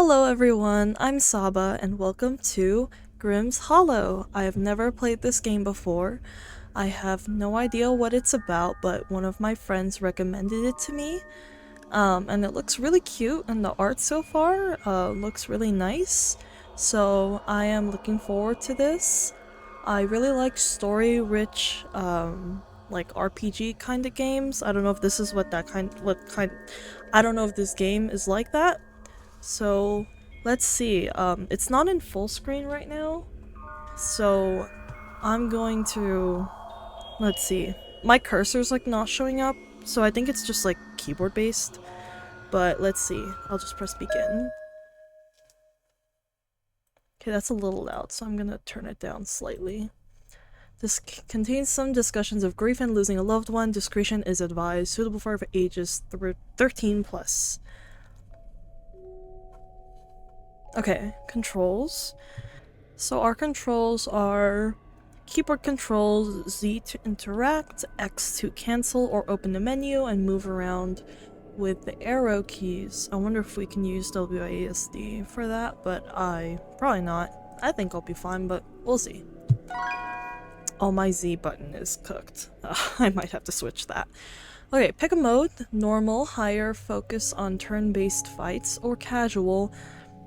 Hello everyone, I'm Saba and welcome to Grimm's Hollow. I have never played this game before. I have no idea what it's about, but one of my friends recommended it to me. And it looks really cute and the art so far looks really nice. So I am looking forward to this. I really like story-rich like RPG kind of games. I don't know if this is I don't know if this game is like that. So let's see. It's not in full screen right now, so I'm going to let's see. My cursor's like not showing up, so I think it's just like keyboard based. But let's see. I'll just press begin. Okay, that's a little loud, so I'm gonna turn it down slightly. This contains some discussions of grief and losing a loved one. Discretion is advised. Suitable for ages 13 plus. Okay, controls. So our controls are keyboard controls, Z to interact, X to cancel or open the menu, and move around with the arrow keys. I wonder if we can use WASD for that, but probably not. I think I'll be fine, but we'll see. Oh, my Z button is cooked. I might have to switch that. Okay, pick a mode. Normal, higher, focus on turn-based fights, or casual,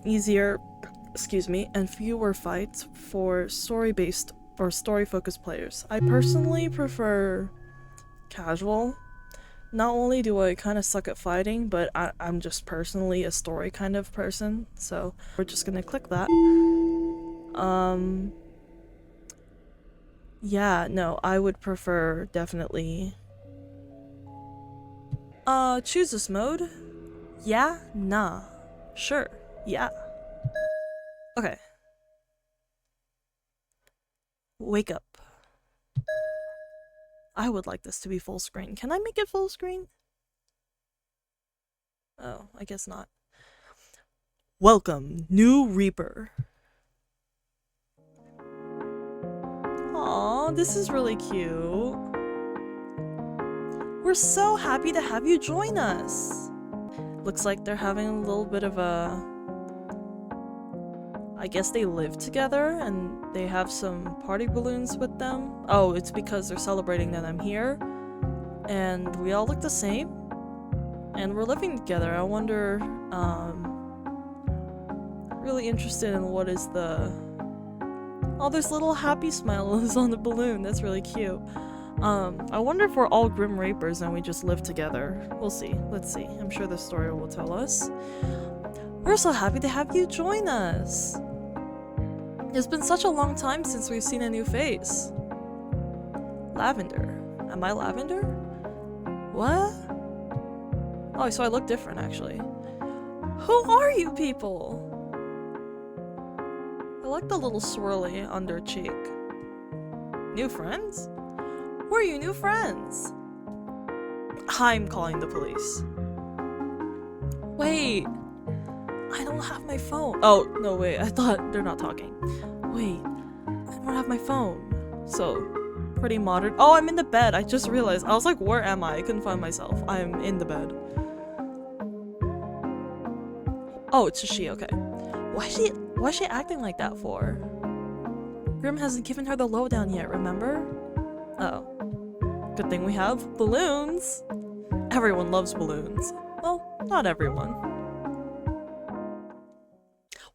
easier, and fewer fights for story-based or story-focused players. I personally prefer casual. Not only do I kind of suck at fighting, but I'm just personally a story kind of person, so we're just gonna click that. Yeah, no, I would prefer definitely choose this mode. Yeah, nah. Sure, yeah. Okay. Wake up. I would like this to be full screen. Can I make it full screen? Oh, I guess not. Welcome, new Reaper. Aw, this is really cute. We're so happy to have you join us. Looks like they're having a little bit of a... I guess they live together and they have some party balloons with them. Oh, it's because they're celebrating that I'm here. And we all look the same. And we're living together. I wonder, really interested in what is the... Oh, there's little happy smiles on the balloon. That's really cute. I wonder if we're all Grim Reapers and we just live together. We'll see. Let's see. I'm sure the story will tell us. We're so happy to have you join us. It's been such a long time since we've seen a new face. Lavender. Am I Lavender? What? Oh, so I look different, actually. Who are you people? I like the little swirly under cheek. New friends? Who are you new friends? I'm calling the police. Wait. I don't have my phone. Oh, no, wait. I thought they're not talking. Wait. I don't have my phone. So, pretty modern. Oh, I'm in the bed. I just realized. I was like, where am I? I couldn't find myself. I'm in the bed. Oh, it's a she. Okay. Why is she acting like that for? Grimm hasn't given her the lowdown yet, remember? Oh. Good thing we have balloons. Everyone loves balloons. Well, not everyone.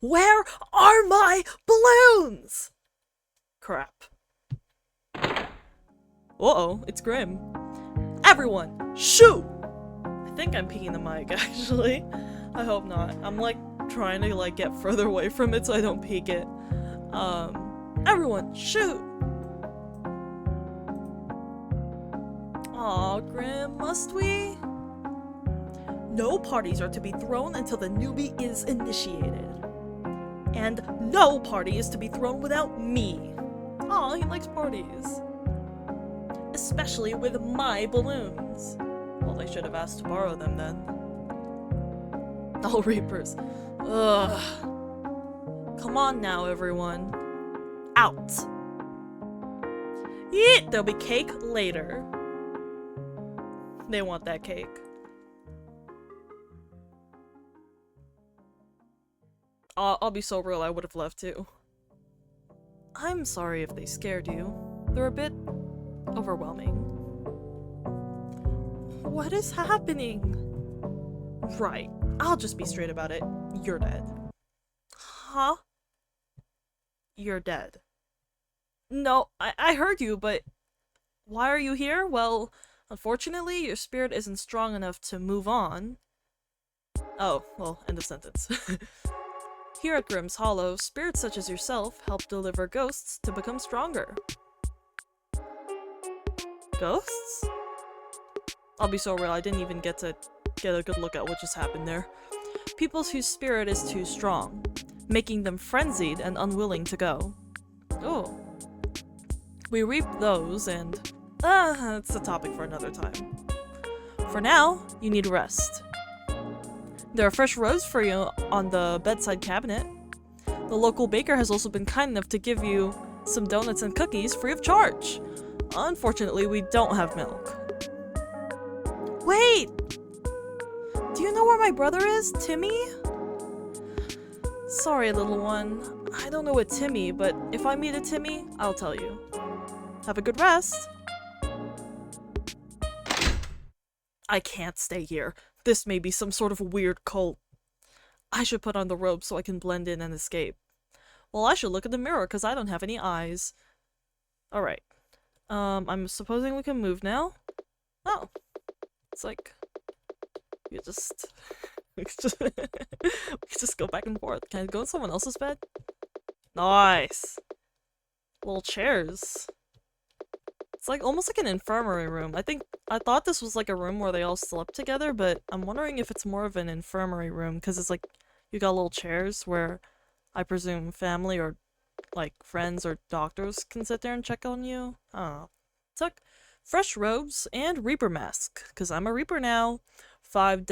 Where are my balloons? Crap. Uh-oh, it's Grimm. Everyone, shoot! I think I'm peeking the mic, actually. I hope not. I'm like trying to like get further away from it so I don't peek it. Everyone, shoot! Aw, Grimm, must we? No parties are to be thrown until the newbie is initiated. And no party is to be thrown without me. Aw, he likes parties. Especially with my balloons. Well, they should have asked to borrow them then. All Reapers. Ugh. Come on now, everyone. Out. Yeet! There'll be cake later. They want that cake. I'll be so real, I would have left too. I'm sorry if they scared you. They're a bit overwhelming. What is happening? Right. I'll just be straight about it. You're dead. Huh? You're dead. No, I heard you, but why are you here? Well, unfortunately, your spirit isn't strong enough to move on. Oh, well, end of sentence. Here at Grimm's Hollow, spirits such as yourself help deliver ghosts to become stronger. Ghosts? I'll be so real, I didn't even get to get a good look at what just happened there. People whose spirit is too strong, making them frenzied and unwilling to go. Oh. We reap those and... it's a topic for another time. For now, you need rest. There are fresh roses for you on the bedside cabinet. The local baker has also been kind enough to give you some donuts and cookies free of charge. Unfortunately, we don't have milk. Wait! Do you know where my brother is, Timmy? Sorry, little one. I don't know a Timmy, but if I meet a Timmy, I'll tell you. Have a good rest. I can't stay here. This may be some sort of weird cult. I should put on the robe so I can blend in and escape. Well, I should look in the mirror because I don't have any eyes. Alright. I'm supposing we can move now? Oh. It's like... You just... we can just go back and forth. Can I go in someone else's bed? Nice! Little chairs. It's like almost like an infirmary room. I thought this was like a room where they all slept together, but I'm wondering if it's more of an infirmary room because it's like you got little chairs where I presume family or like friends or doctors can sit there and check on you. Oh. Took fresh robes and Reaper mask because I'm a Reaper now. 5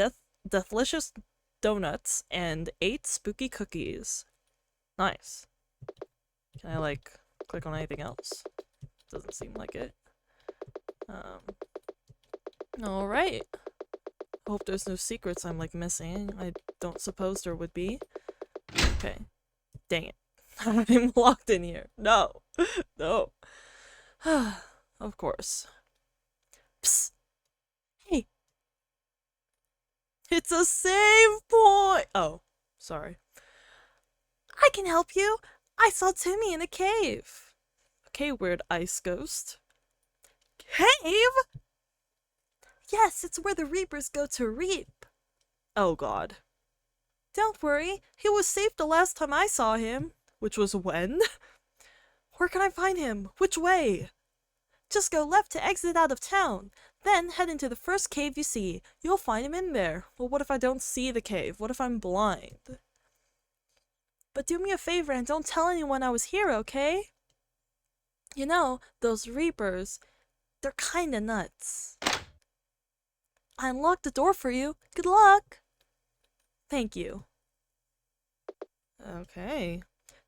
deathlicious donuts and 8 spooky cookies. Nice. Can I like click on anything else? Doesn't seem like it. Alright. Hope there's no secrets I'm like missing. I don't suppose there would be. Okay. Dang it. I'm locked in here. No. No. Of course. Psst. Hey. It's a save point! Oh. Sorry. I can help you. I saw Timmy in a cave. Okay, weird ice ghost. Cave? Yes, it's where the Reapers go to reap. Oh god. Don't worry, he was safe the last time I saw him. Which was when? Where can I find him? Which way? Just go left to exit out of town. Then head into the first cave you see. You'll find him in there. Well, what if I don't see the cave? What if I'm blind? But do me a favor and don't tell anyone I was here, okay? You know, those Reapers, they're kinda nuts. I unlocked the door for you. Good luck! Thank you. Okay.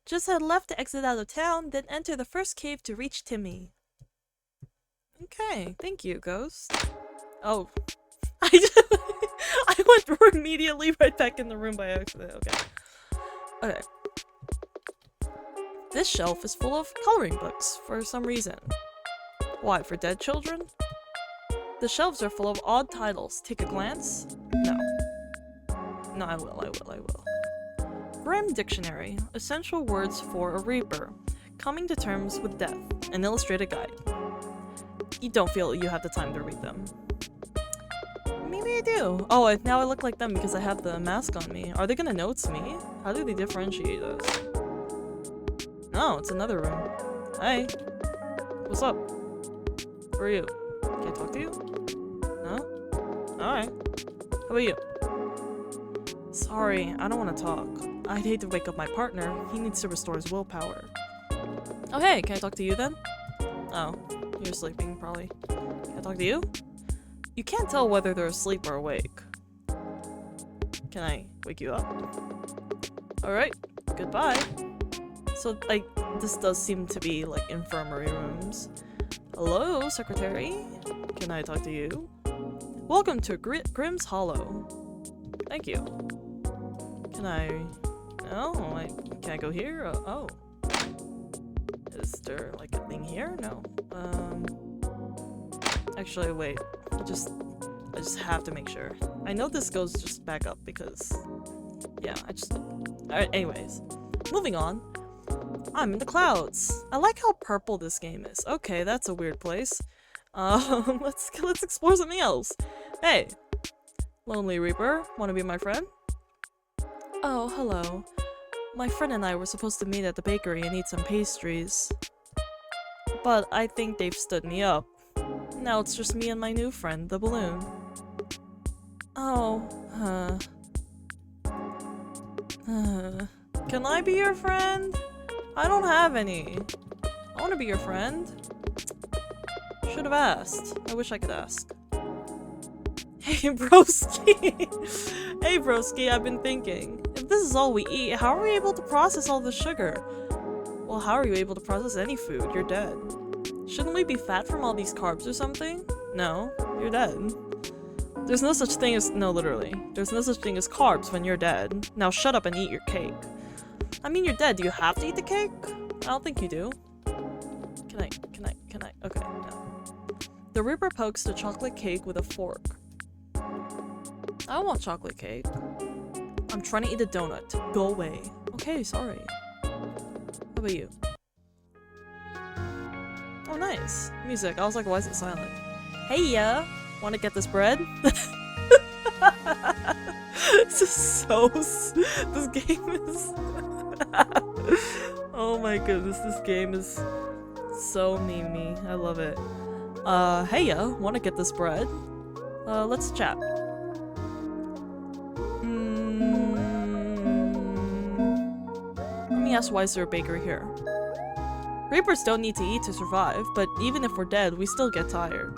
Just head left to exit out of town, then enter the first cave to reach Timmy. Okay, thank you, Ghost. Oh. I went through immediately right back in the room by accident. Okay. Okay. This shelf is full of coloring books, for some reason. Why, for dead children? The shelves are full of odd titles. Take a glance? No. No, I will. Grimm Dictionary. Essential words for a Reaper. Coming to terms with death. An illustrated guide. You don't feel you have the time to read them. Maybe I do. Oh, now I look like them because I have the mask on me. Are they gonna know it's me? How do they differentiate us? No, it's another room. Hi. What's up? Who are you? Can I talk to you? No? Alright. How about you? Sorry, I don't want to talk. I'd hate to wake up my partner. He needs to restore his willpower. Oh hey, can I talk to you then? Oh, you're sleeping, probably. Can I talk to you? You can't tell whether they're asleep or awake. Can I wake you up? Alright, goodbye. So, like, this does seem to be, like, infirmary rooms. Hello, secretary? Can I talk to you? Welcome to Grimm's Hollow. Thank you. Can I... Oh, can I go here? Oh. Is there like a thing here? No. Actually, wait. I just have to make sure. I know this goes just back up because, yeah, Alright, anyways. Moving on. I'm in the clouds. I like how purple this game is. Okay, that's a weird place. Let's explore something else. Hey, Lonely Reaper, wanna be my friend? Oh, hello. My friend and I were supposed to meet at the bakery and eat some pastries. But I think they've stood me up. Now it's just me and my new friend, the balloon. Oh, Can I be your friend? I don't have any. I want to be your friend. Should have asked. I wish I could ask. Hey, broski! Hey, broski, I've been thinking. If this is all we eat, how are we able to process all the sugar? Well, how are you able to process any food? You're dead. Shouldn't we be fat from all these carbs or something? No, you're dead. There's no such thing as- no, literally. There's no such thing as carbs when you're dead. Now shut up and eat your cake. I mean, you're dead. Do you have to eat the cake? I don't think you do. Can I? Okay, no. The Reaper pokes the chocolate cake with a fork. I don't want chocolate cake. I'm trying to eat a donut. Go away. Okay, sorry. How about you? Oh, nice. Music. I was like, why is it silent? Hey, yeah. Want to get this bread? This is so... This game is... Oh my goodness, this game is so memey. I love it. Hey, yeah. Want to get this bread? Let's chat. Let me ask, why is there a bakery here? Reapers don't need to eat to survive, but even if we're dead, we still get tired.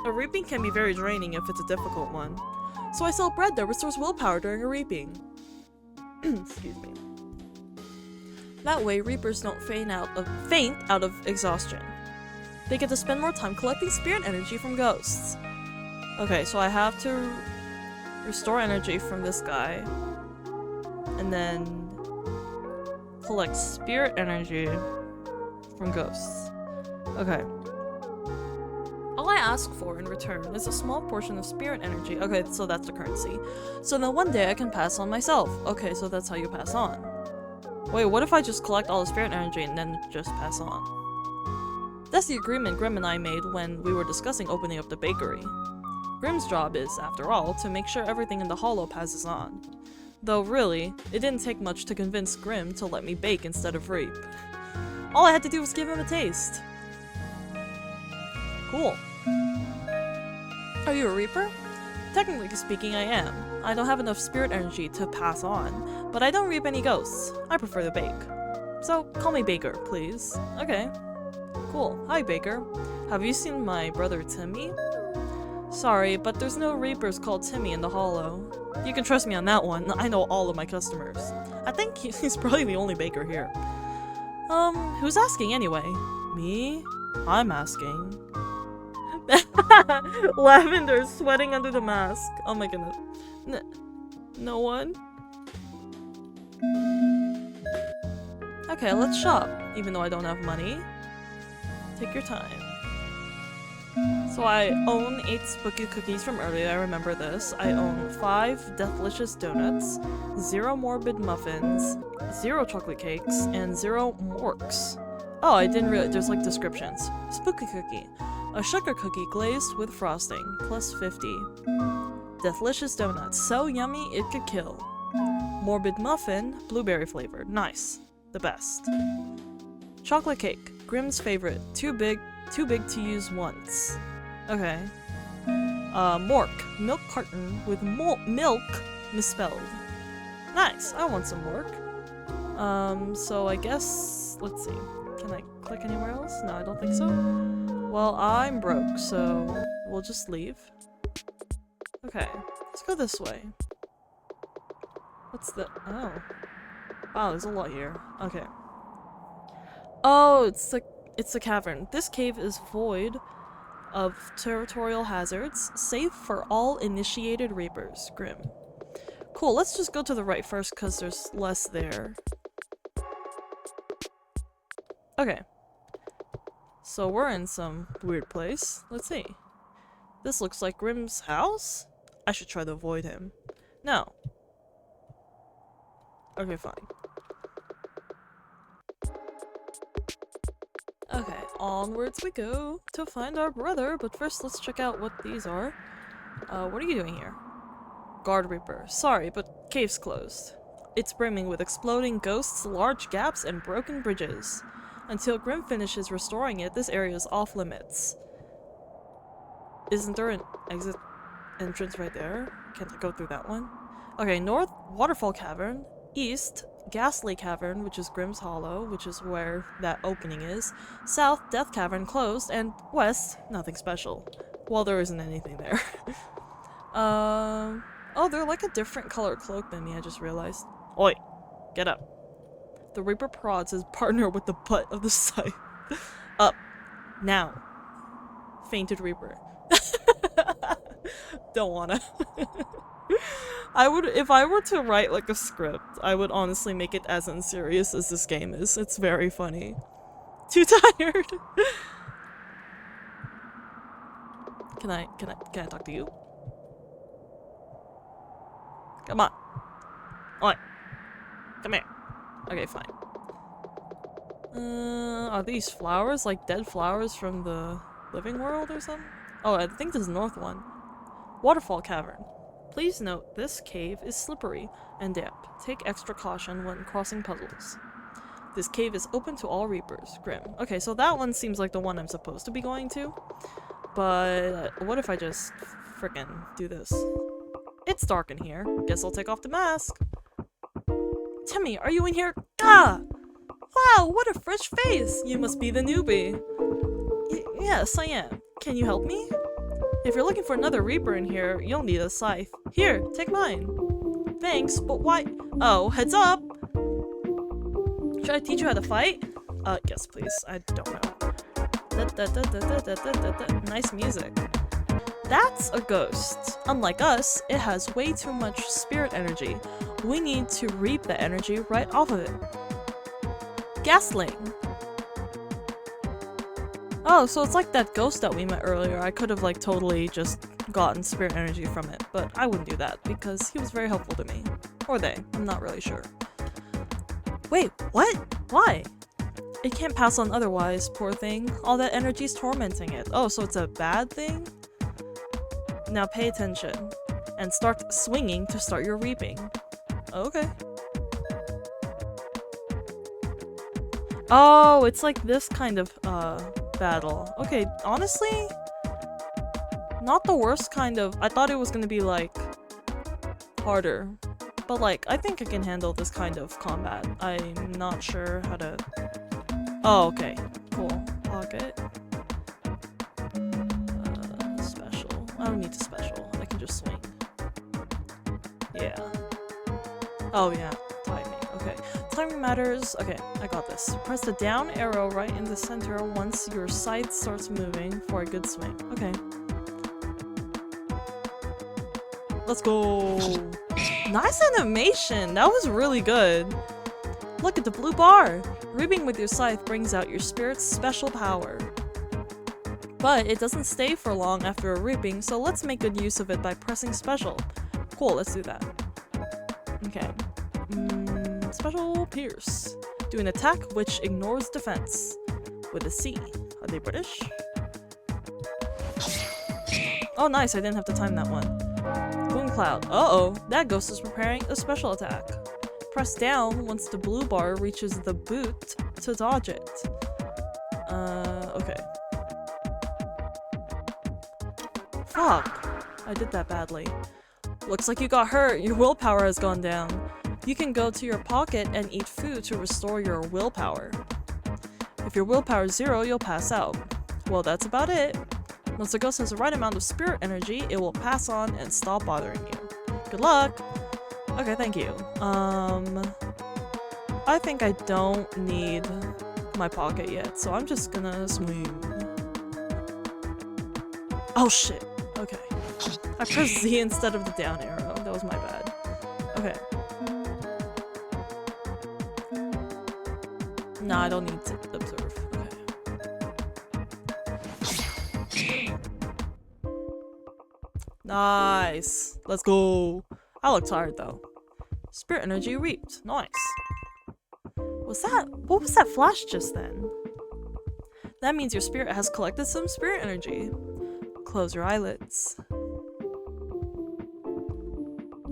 A reaping can be very draining if it's a difficult one. So I sell bread that restores willpower during a reaping. Excuse me. That way, reapers don't faint out of exhaustion. They get to spend more time collecting spirit energy from ghosts. Okay, so I have to restore energy from this guy, and then collect spirit energy from ghosts. Okay. All I ask for in return is a small portion of spirit energy. Okay, so that's the currency. So then one day I can pass on myself. Okay, so that's how you pass on. Wait, what if I just collect all the spirit energy and then just pass on? That's the agreement Grimm and I made when we were discussing opening up the bakery. Grimm's job is, after all, to make sure everything in the hollow passes on. Though really, it didn't take much to convince Grimm to let me bake instead of reap. All I had to do was give him a taste. Cool. Are you a reaper? Technically speaking, I am. I don't have enough spirit energy to pass on, but I don't reap any ghosts. I prefer to bake. So, call me Baker, please. Okay. Cool. Hi, Baker. Have you seen my brother Timmy? Sorry, but there's no reapers called Timmy in the hollow. You can trust me on that one. I know all of my customers. I think he's probably the only baker here. Who's asking anyway? Me? I'm asking. Lavender sweating under the mask. Oh my goodness. No one? Okay, let's shop. Even though I don't have money. Take your time. So I own 8 spooky cookies from earlier, I remember this. I own 5 Deathlicious donuts, 0 morbid muffins, 0 chocolate cakes, and 0 morks. Oh, I didn't realize there's like descriptions. Spooky cookie. A sugar cookie glazed with frosting, plus 50. Deathlicious donuts, so yummy it could kill. Morbid muffin, blueberry flavored, nice. The best. Chocolate cake, Grimm's favorite, too big to use once. Okay. Mork, milk carton with milk misspelled. Nice, I want some mork. So I guess, let's see. Can I click anywhere else? No, I don't think so. Well, I'm broke, so we'll just leave. Okay, let's go this way. What's the- oh. Wow, there's a lot here. Okay. Oh, it's a cavern. This cave is void of territorial hazards, safe for all initiated reapers. Grimm. Cool, let's just go to the right first because there's less there. Okay. So we're in some weird place. Let's see. This looks like Grimm's house? I should try to avoid him. No. Okay, fine. Okay, onwards we go to find our brother, but first let's check out what these are. What are you doing here? Guard Reaper. Sorry, but cave's closed. It's brimming with exploding ghosts, large gaps, and broken bridges. Until Grimm finishes restoring it, this area is off limits. Isn't there an exit entrance right there? Can't I go through that one? Okay, north, Waterfall Cavern. East, Ghastly Cavern, which is Grimm's Hollow, which is where that opening is. South, Death Cavern closed. And west, nothing special. Well, there isn't anything there. Oh, they're like a different color cloak than me, I just realized. Oi, get up. The Reaper prods his partner with the butt of the scythe. Up. Now. Fainted Reaper. Don't wanna. If I were to write like a script, I would honestly make it as unserious as this game is. It's very funny. Too tired. Can I talk to you? Come on. Oi. Come here. Okay, fine. Are these flowers like dead flowers from the living world or something? Oh, I think this is the north one. Waterfall Cavern. Please note, this cave is slippery and damp. Take extra caution when crossing puzzles. This cave is open to all Reapers. Grimm. Okay, so that one seems like the one I'm supposed to be going to. But what if I just frickin' do this? It's dark in here. Guess I'll take off the mask. Timmy, are you in here? Gah! Wow, what a fresh face! You must be the newbie. Yes, I am. Can you help me? If you're looking for another Reaper in here, you'll need a scythe. Here, take mine. Thanks, but why? Oh, heads up! Should I teach you how to fight? Yes, please. I don't know. Nice music. That's a ghost. Unlike us, it has way too much spirit energy. We need to reap the energy right off of it. Gasling. Oh, so it's like that ghost that we met earlier. I could have like totally just gotten spirit energy from it, but I wouldn't do that because he was very helpful to me. Or they. I'm not really sure. Wait, what? Why? It can't pass on otherwise, poor thing. All that energy's tormenting it. Oh, so it's a bad thing? Now pay attention. And start swinging to start your reaping. Okay. Oh, it's like this kind of, battle. Okay, honestly, not the worst kind of. I thought it was gonna be, like, harder. But, like, I think I can handle this kind of combat. I'm not sure how to... Oh, okay. Cool. Pocket. Special. I don't need to special. I can just swing. Yeah. Oh, yeah. Timing. Okay. Timing matters. Okay, I got this. Press the down arrow right in the center once your scythe starts moving for a good swing. Okay. Let's go! Nice animation! That was really good! Look at the blue bar! Reaping with your scythe brings out your spirit's special power. But it doesn't stay for long after a reaping, so let's make good use of it by pressing special. Cool, let's do that. Okay. Special Pierce. Do an attack which ignores defense. With a C. Are they British? Oh nice, I didn't have to time that one. Boom Cloud. Uh-oh, that ghost is preparing a special attack. Press down once the blue bar reaches the boot to dodge it. Okay. Fuck! I did that badly. Looks like you got hurt. Your willpower has gone down. You can go to your pocket and eat food to restore your willpower. If your willpower is 0, you'll pass out. Well, that's about it. Once the ghost has the right amount of spirit energy, it will pass on and stop bothering you. Good luck! Okay, thank you. I think I don't need my pocket yet, so I'm just gonna swing. Oh shit! Okay. I pressed Z instead of the down arrow. That was my bad. Nah, I don't need to observe. Okay. Nice. Let's go. I look tired though. Spirit energy reaped. Nice. What was that flash just then? That means your spirit has collected some spirit energy. Close your eyelids.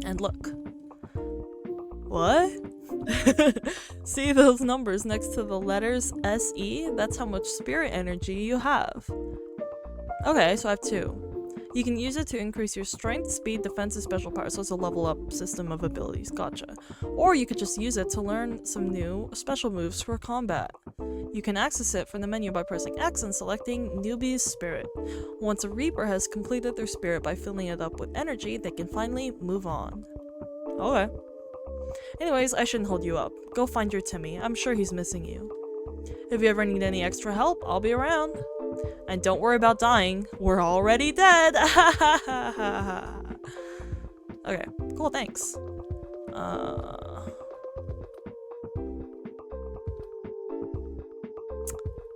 And look. What? See those numbers next to the letters SE? That's how much spirit energy you have. Okay, so I have 2. You can use it to increase your strength, speed, defense, and special powers, so it's a level up system of abilities. Gotcha. Or you could just use it to learn some new special moves for combat. You can access it from the menu by pressing X and selecting Newbie's Spirit. Once a Reaper has completed their spirit by filling it up with energy, they can finally move on. Okay. Anyways, I shouldn't hold you up. Go find your Timmy. I'm sure he's missing you. If you ever need any extra help, I'll be around. And don't worry about dying. We're already dead. Okay, cool, thanks.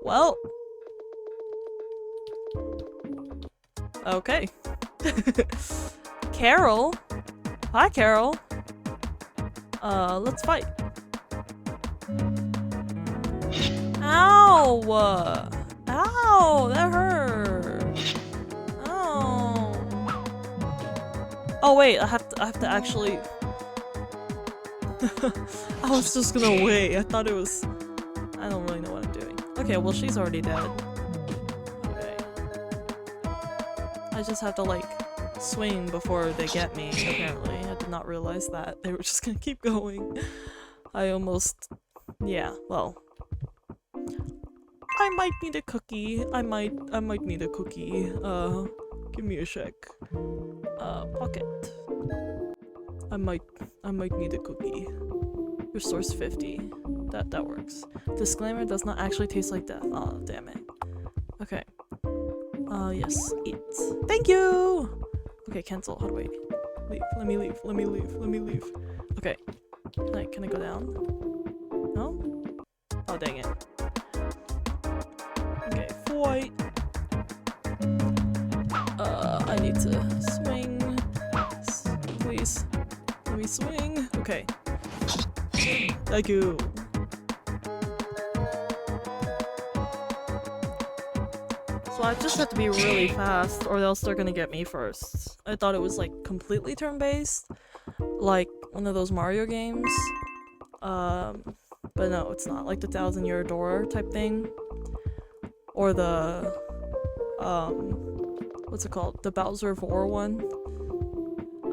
Well. Okay. Carol. Hi, Carol. Let's fight. Ow! Ow! That hurt. Oh. Oh wait, I have to actually. I was just gonna wait. I thought it was. I don't really know what I'm doing. Okay, well she's already dead. Okay. I just have to like swing before they get me. Apparently, I did not realize that they were just gonna keep going. I almost. Yeah. Well. I might need a cookie. I might need a cookie. Give me a sec. Pocket. I might need a cookie. Restores 50. That works. Disclaimer, does not actually taste like death. Oh, damn it. Okay. Yes. Eat. Thank you! Okay, cancel. How do I leave? Let me leave. Let me leave. Let me leave. Okay. Can I go down? No? Oh, dang it. Okay, fight. I need to swing. Please. Let me swing. Okay. Thank you. So I just have to be really fast or else they're gonna get me first. I thought it was like completely turn-based. Like one of those Mario games. But no, it's not. Like the 1,000-Year Door type thing. Or the, what's it called? The Bowser of War one.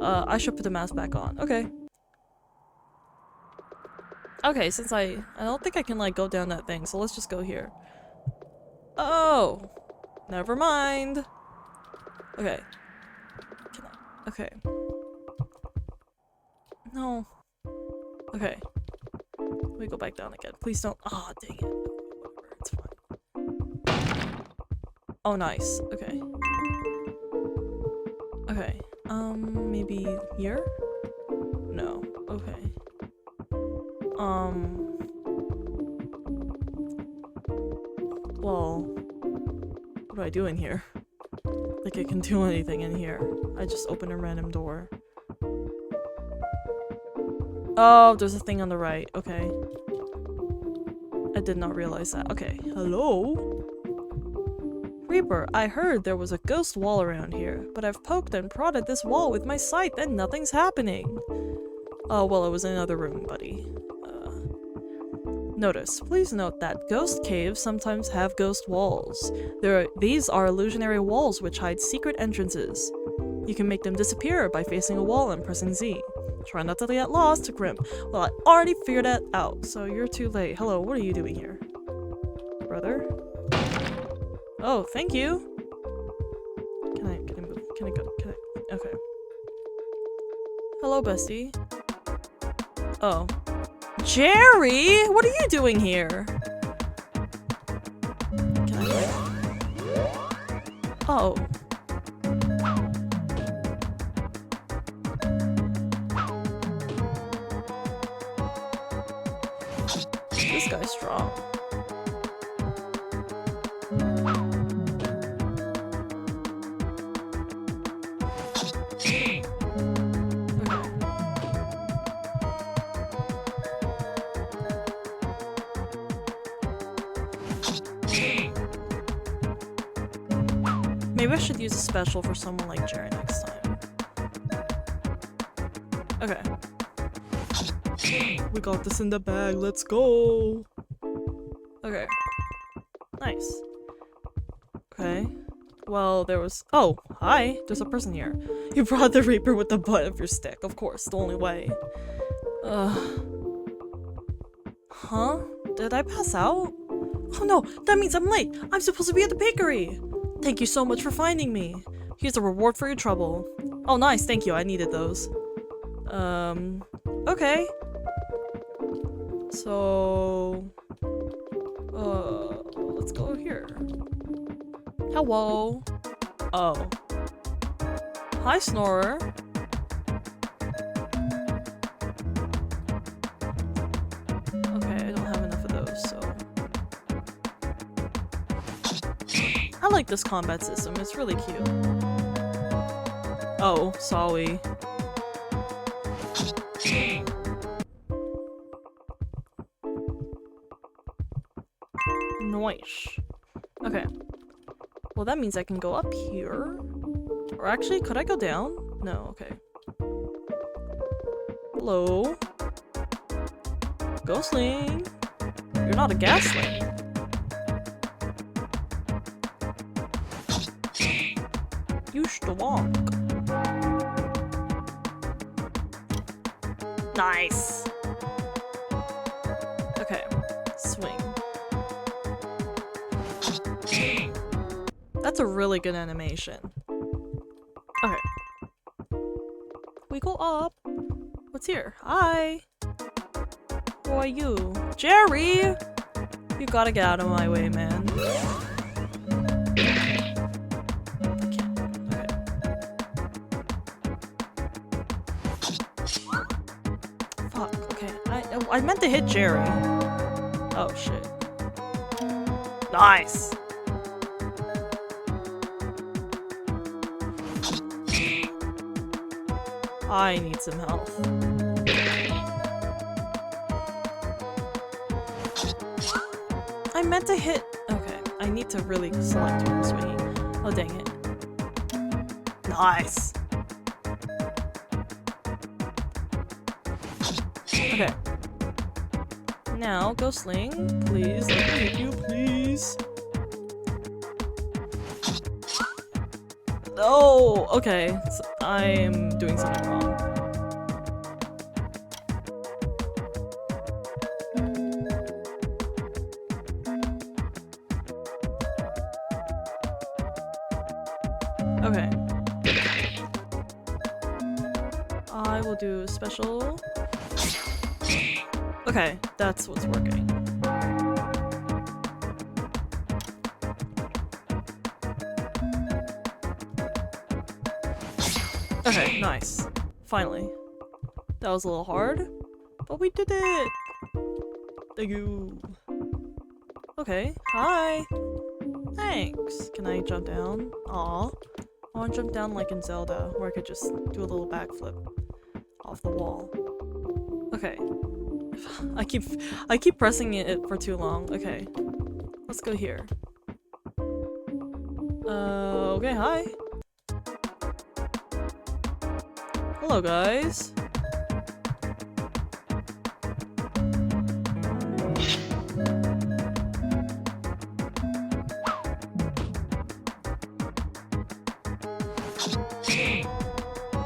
I should put the mask back on. Okay. Okay, since I don't think I can like go down that thing, so let's just go here. Oh! Never mind. Okay. Okay. No. Okay. Let me go back down again. Please don't. Oh, dang it. Whatever, it's fine. Oh, nice. Okay. Okay. Maybe here? No. Okay. Well, what do I do in here? Like I can do anything in here. I just open a random door. Oh, there's a thing on the right. Okay. I did not realize that. Okay. Hello? Reaper, I heard there was a ghost wall around here, but I've poked and prodded this wall with my sight and nothing's happening. Oh, well, it was in another room, buddy. Notice. Please note that ghost caves sometimes have ghost walls. These are illusionary walls which hide secret entrances. You can make them disappear by facing a wall and pressing Z. Try not to get lost to Grimm. Well, I already figured that out, so you're too late. Hello, what are you doing here? Brother? Oh, thank you! Can I move? Can I go? Can I? Okay. Hello, bestie. Oh. Jerry! What are you doing here? Can I? Oh. This guy's strong. Maybe I should use a special for someone like Jerry next time. Okay. We got this in the bag, let's go! Okay. Nice. Okay. Well, there was- oh, hi! There's a person here. You brought the Reaper with the butt of your stick, of course, the only way. Huh? Did I pass out? Oh no, that means I'm late! I'm supposed to be at the bakery! Thank you so much for finding me. Here's a reward for your trouble. Oh nice, thank you, I needed those. Okay. So... let's go here. Hello. Oh. Hi, Snorer. Okay, I don't have enough of those, so... I like this combat system, it's really cute. Oh, sorry. Nice. Okay. Well, that means I can go up here. Or actually, could I go down? No, okay. Hello? Ghostling! You're not a gasling. You stonk. Nice! Okay. Swing. That's a really good animation. Okay. We go up. What's here? Hi! Who are you? Jerry! You gotta get out of my way, man. I meant to hit Jerry. Oh shit. Nice! I need some health. I meant to hit- okay, I need to really select who I'm swinging. Oh dang it. Nice! Okay. Now, Ghostling, please, let me hit you, please. No! Okay, so I'm doing something wrong. Okay. I will do special. Okay, that's what's working. Okay, nice. Finally. That was a little hard, but we did it! Thank you. Okay, hi! Thanks! Can I jump down? Aw. I wanna jump down like in Zelda, where I could just do a little backflip off the wall. Okay. I keep pressing it for too long. Okay. Let's go here. Okay, hi. Hello, guys.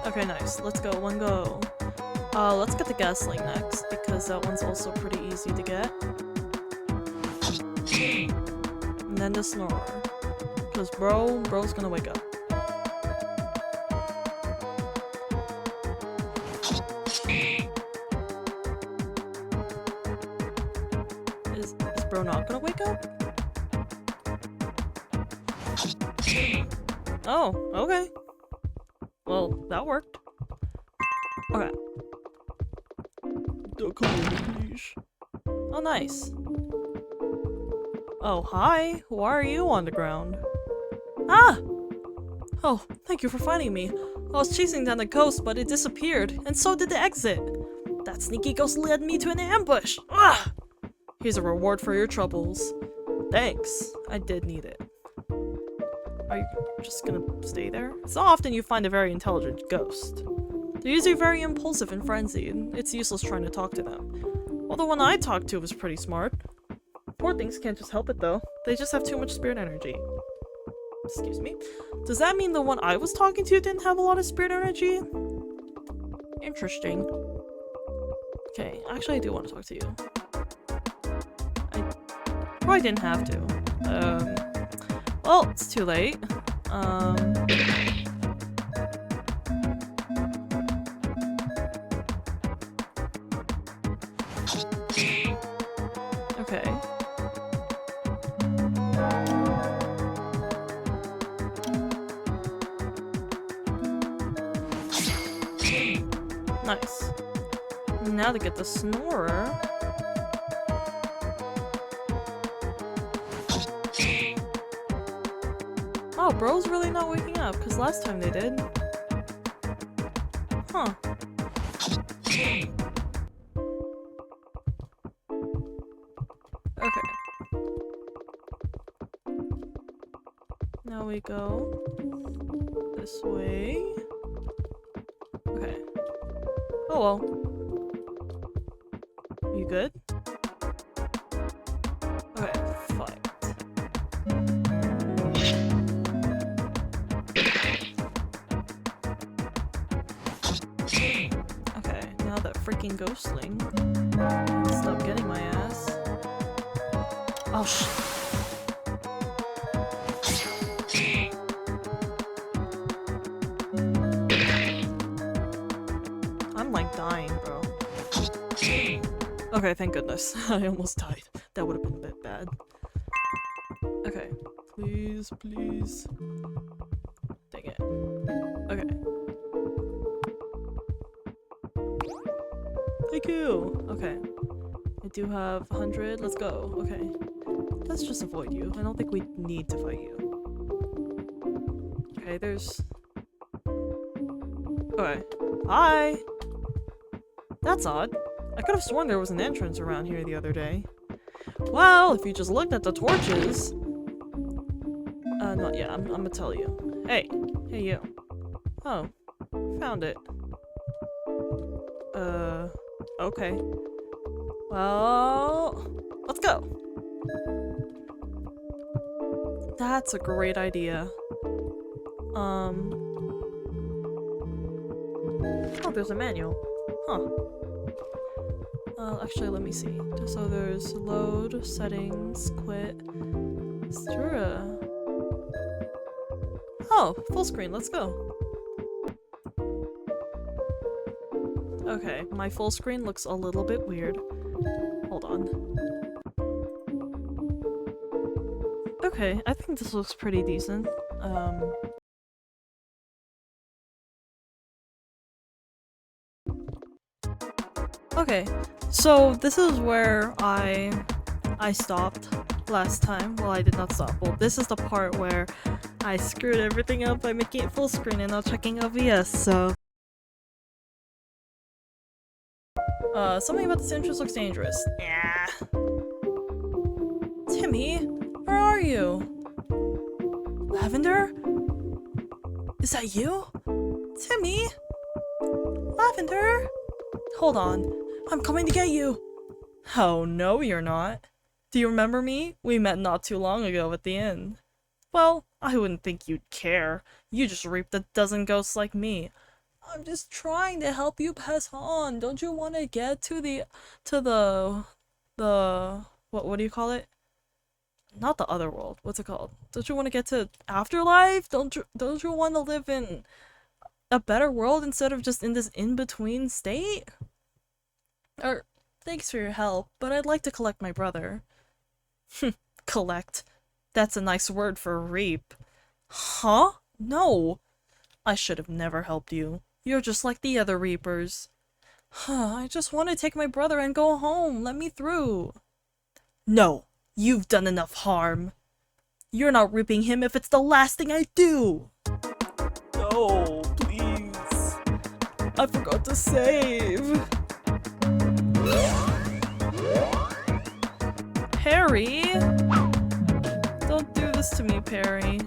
Okay, nice. Let's go. One go. Let's get the gasling next, because that one's also pretty easy to get. And then the snorer. Because bro's gonna wake up. Is bro not gonna wake up? Oh, okay. Well, that worked. Okay. Come on, please. Oh, nice. Oh, hi. Why are you on the ground? Ah! Oh, thank you for finding me. I was chasing down the ghost, but it disappeared, and so did the exit. That sneaky ghost led me to an ambush. Ah! Here's a reward for your troubles. Thanks. I did need it. Are you just gonna stay there? It's not often you find a very intelligent ghost. They're usually very impulsive and frenzied. It's useless trying to talk to them. Well, the one I talked to was pretty smart. Poor things can't just help it though. They just have too much spirit energy. Excuse me? Does that mean the one I was talking to didn't have a lot of spirit energy? Interesting. Okay, actually I do want to talk to you. I probably didn't have to. Well, it's too late. Okay. Nice. Now to get the snorer. Oh, bro's really not waking up, because last time they did. Huh. Okay. Now we go this way. Okay. Oh well. You good? Okay, fine. Okay, now that freaking ghostling. Stop getting my ass. Oh shit. I'm like dying, bro. Okay, thank goodness. I almost died. That would have been a bit bad. Okay. Please, please. Dang it. Okay. Thank you! Okay. I do have 100. Let's go. Okay. Let's just avoid you. I don't think we need to fight you. Okay, there's... Okay. Hi! That's odd. I could have sworn there was an entrance around here the other day. Well, if you just looked at the torches... yeah, I'm gonna tell you. Hey. Hey, you. Oh. Found it. Okay. Well... Let's go! That's a great idea. Oh, there's a manual. Huh. Actually, let me see. So there's load, settings, quit, Stura. Oh, full screen, let's go. Okay, my full screen looks a little bit weird. Hold on. Okay, I think this looks pretty decent. Okay, so this is where I stopped last time. Well, I did not stop. Well, this is the part where I screwed everything up by making it full screen and not checking OBS, so... something about this entrance looks dangerous. Yeah. Timmy, where are you? Lavender? Is that you? Timmy? Lavender? Hold on. I'm coming to get you! Oh, no you're not. Do you remember me? We met not too long ago at the inn. Well, I wouldn't think you'd care. You just reaped a dozen ghosts like me. I'm just trying to help you pass on. Don't you want to get to the what do you call it? Not the other world. What's it called? Don't you want to get to afterlife? Don't you want to live in a better world instead of just in this in-between state? Or, thanks for your help, but I'd like to collect my brother. Collect. That's a nice word for reap. Huh? No. I should have never helped you. You're just like the other reapers. I just want to take my brother and go home. Let me through. No, you've done enough harm. You're not ripping him if it's the last thing I do! No, please. I forgot to save. Perry? Don't do this to me, Perry.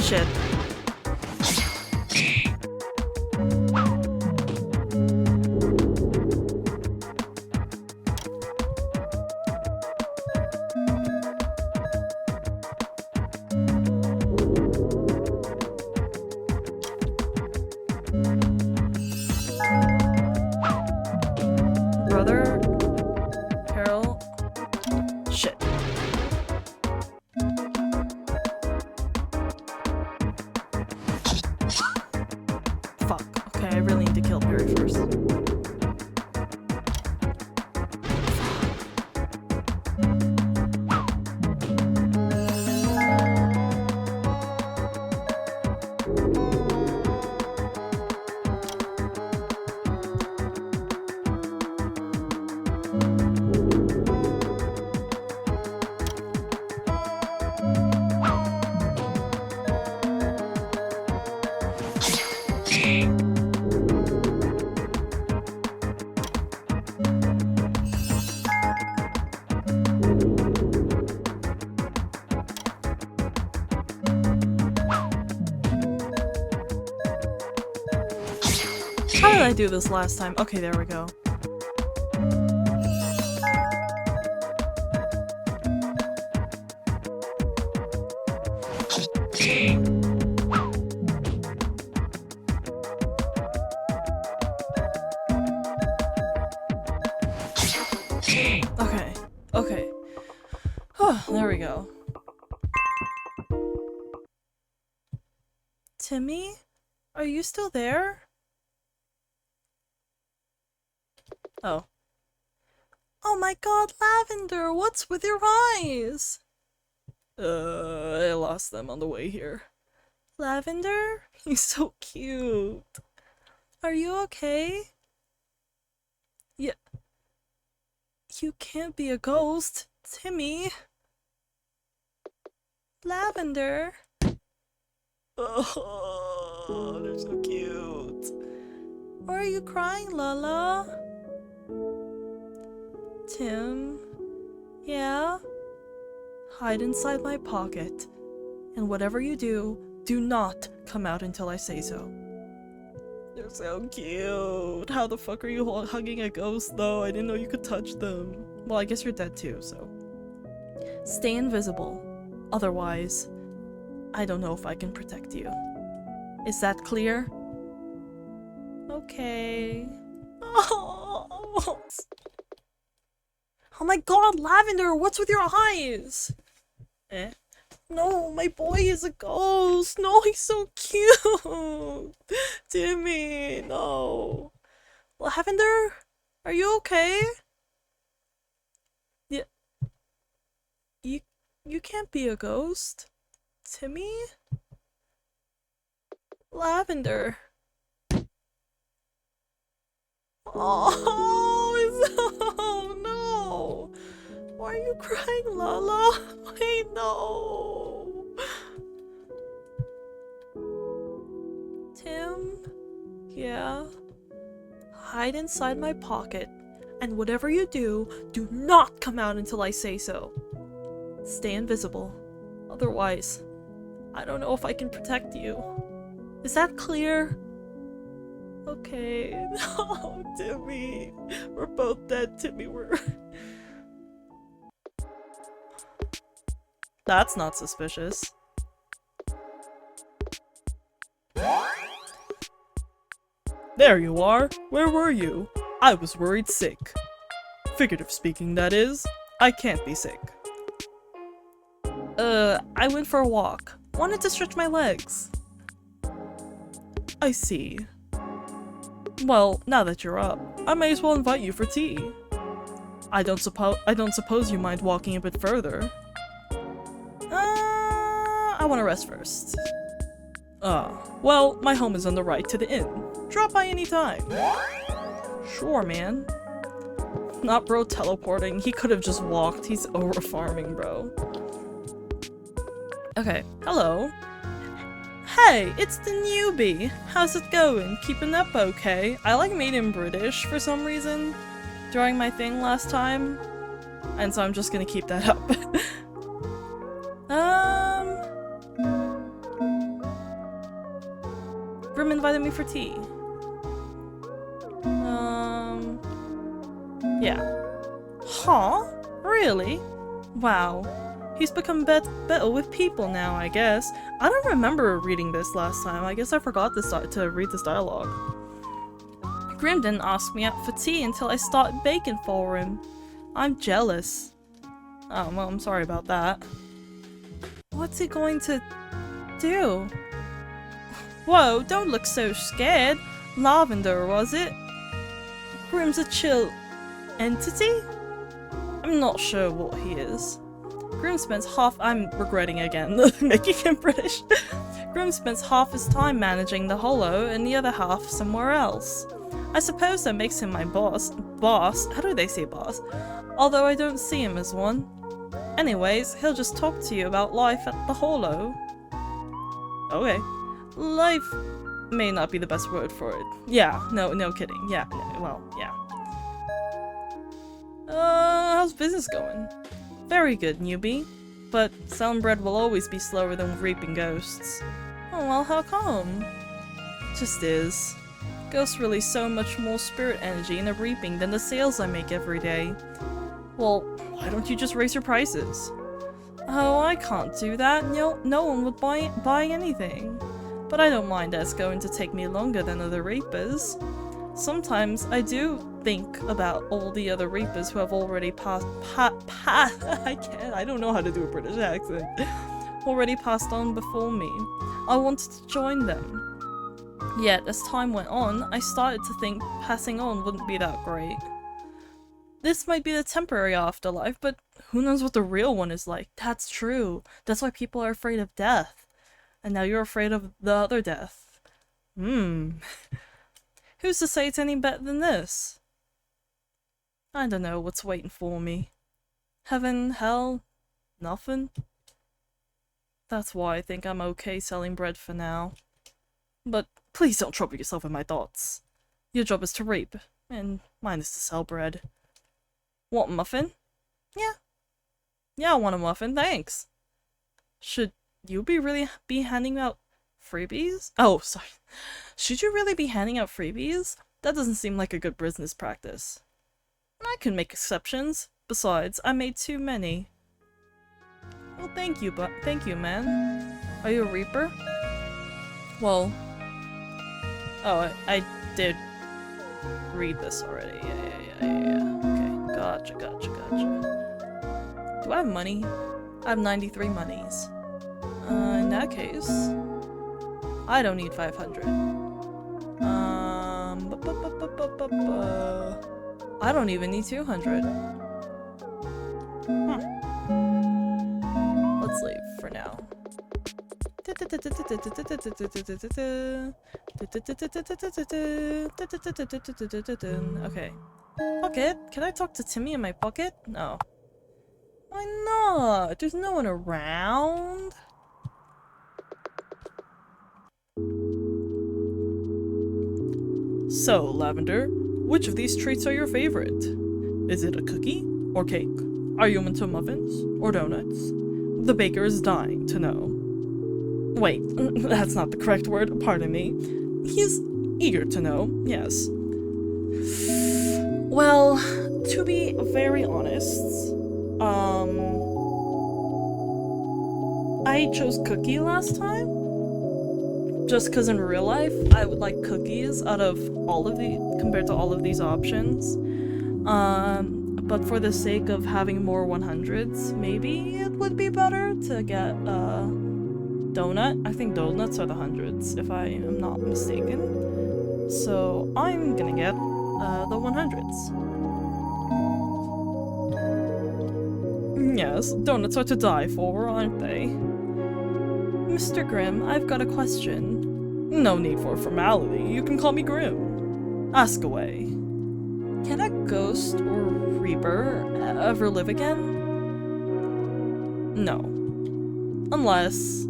Shit. Brother? Carol? Shit. Fuck. Okay, I really need to kill Perry first. How did I do this last time? Okay, there we go. Okay. Okay. Oh, there we go. Timmy? Are you still there? Oh. Oh my god, Lavender, what's with your eyes? I lost them on the way here. Lavender? He's so cute. Are you okay? Yeah. You can't be a ghost, Timmy. Lavender. Oh, they're so cute. Why are you crying, Lala? Tim? Yeah? Hide inside my pocket. And whatever you do, do not come out until I say so. They're so cute. How the fuck are you hugging a ghost, though? I didn't know you could touch them. Well, I guess you're dead too, so. Stay invisible. Otherwise, I don't know if I can protect you. Is that clear? Okay. Oh my god, Lavender, what's with your eyes? Eh? No, my boy is a ghost. No, he's so cute. Timmy, no. Lavender, are you okay? Yeah. You can't be a ghost. Timmy? Lavender. Oh no! Why are you crying, Lala? Wait, no! Tim? Yeah? Hide inside my pocket, and whatever you do, do not come out until I say so. Stay invisible. Otherwise, I don't know if I can protect you. Is that clear? Okay. No, Timmy. We're both dead, Timmy. That's not suspicious. There you are. Where were you? I was worried sick. Figurative speaking, that is. I can't be sick. I went for a walk. Wanted to stretch my legs. I see. Well, now that you're up, I may as well invite you for tea. I don't suppose you mind walking a bit further. I want to rest first. Well, my home is on the right to the inn. Drop by any time. Sure, man. Not bro teleporting. He could have just walked. He's over farming, bro. Okay, hello. Hey, it's the newbie. How's it going? Keeping up okay? I like made him British for some reason during my thing last time, and so I'm just gonna keep that up. Grimm invited me for tea. Yeah. Huh? Really? Wow. He's become better with people now, I guess. I don't remember reading this last time. I guess I forgot to read this dialogue. Grimm didn't ask me out for tea until I started baking for him. I'm jealous. Oh, well, I'm sorry about that. What's he going to do? Whoa, don't look so scared. Lavender, was it? Grimm's a chill entity? I'm not sure what he is. Grimm spends I'm regretting again, making him British. Grimm spends half his time managing the Hollow and the other half somewhere else. I suppose that makes him my boss. How do they say boss? Although I don't see him as one. Anyways, he'll just talk to you about life at the Hollow. Okay. Life may not be the best word for it. Yeah, no kidding. Yeah, well, yeah. How's business going? Very good, newbie. But selling bread will always be slower than reaping ghosts. Oh well, how come? Just is. Ghosts release so much more spirit energy in the reaping than the sales I make every day. Well, why don't you just raise your prices? Oh, I can't do that. No one would buy anything. But I don't mind that it's going to take me longer than other reapers. Sometimes I do think about all the other reapers who have already I don't know how to do a British accent. Already passed on before me. I wanted to join them. Yet, as time went on, I started to think passing on wouldn't be that great. This might be the temporary afterlife, but who knows what the real one is like? That's true. That's why people are afraid of death. And now you're afraid of the other death. Who's to say it's any better than this? I don't know what's waiting for me. Heaven, hell, nothing? That's why I think I'm okay selling bread for now. But please don't trouble yourself with my thoughts. Your job is to reap, and mine is to sell bread. Want a muffin? Yeah. Yeah, I want a muffin, thanks. Should you really be handing out freebies? Oh, sorry. Should you really be handing out freebies? That doesn't seem like a good business practice. I can make exceptions. Besides, I made too many. Well, thank you, man. Are you a reaper? Well... Oh, I did read this already. Yeah. Okay, gotcha. Do I have money? I have 93 monies. In that case... I don't need 500. I don't even need 200. Let's leave for now. Okay. Pocket? Can I talk to Timmy in my pocket? No. Why not? There's no one around. So, Lavender, which of these treats are your favorite? Is it a cookie or cake? Are you into muffins or donuts? The baker is dying to know. Wait, that's not the correct word, pardon me. He's eager to know, yes. Well, to be very honest, I chose cookie last time. Just because in real life, I would like cookies out of compared to all of these options. but for the sake of having more 100s, maybe it would be better to get a donut. I think donuts are the 100s, if I am not mistaken. So I'm gonna get the 100s. Yes, donuts are to die for, aren't they? Mr. Grimm, I've got a question. No need for formality. You can call me Grimm. Ask away. Can a ghost or reaper ever live again? No. Unless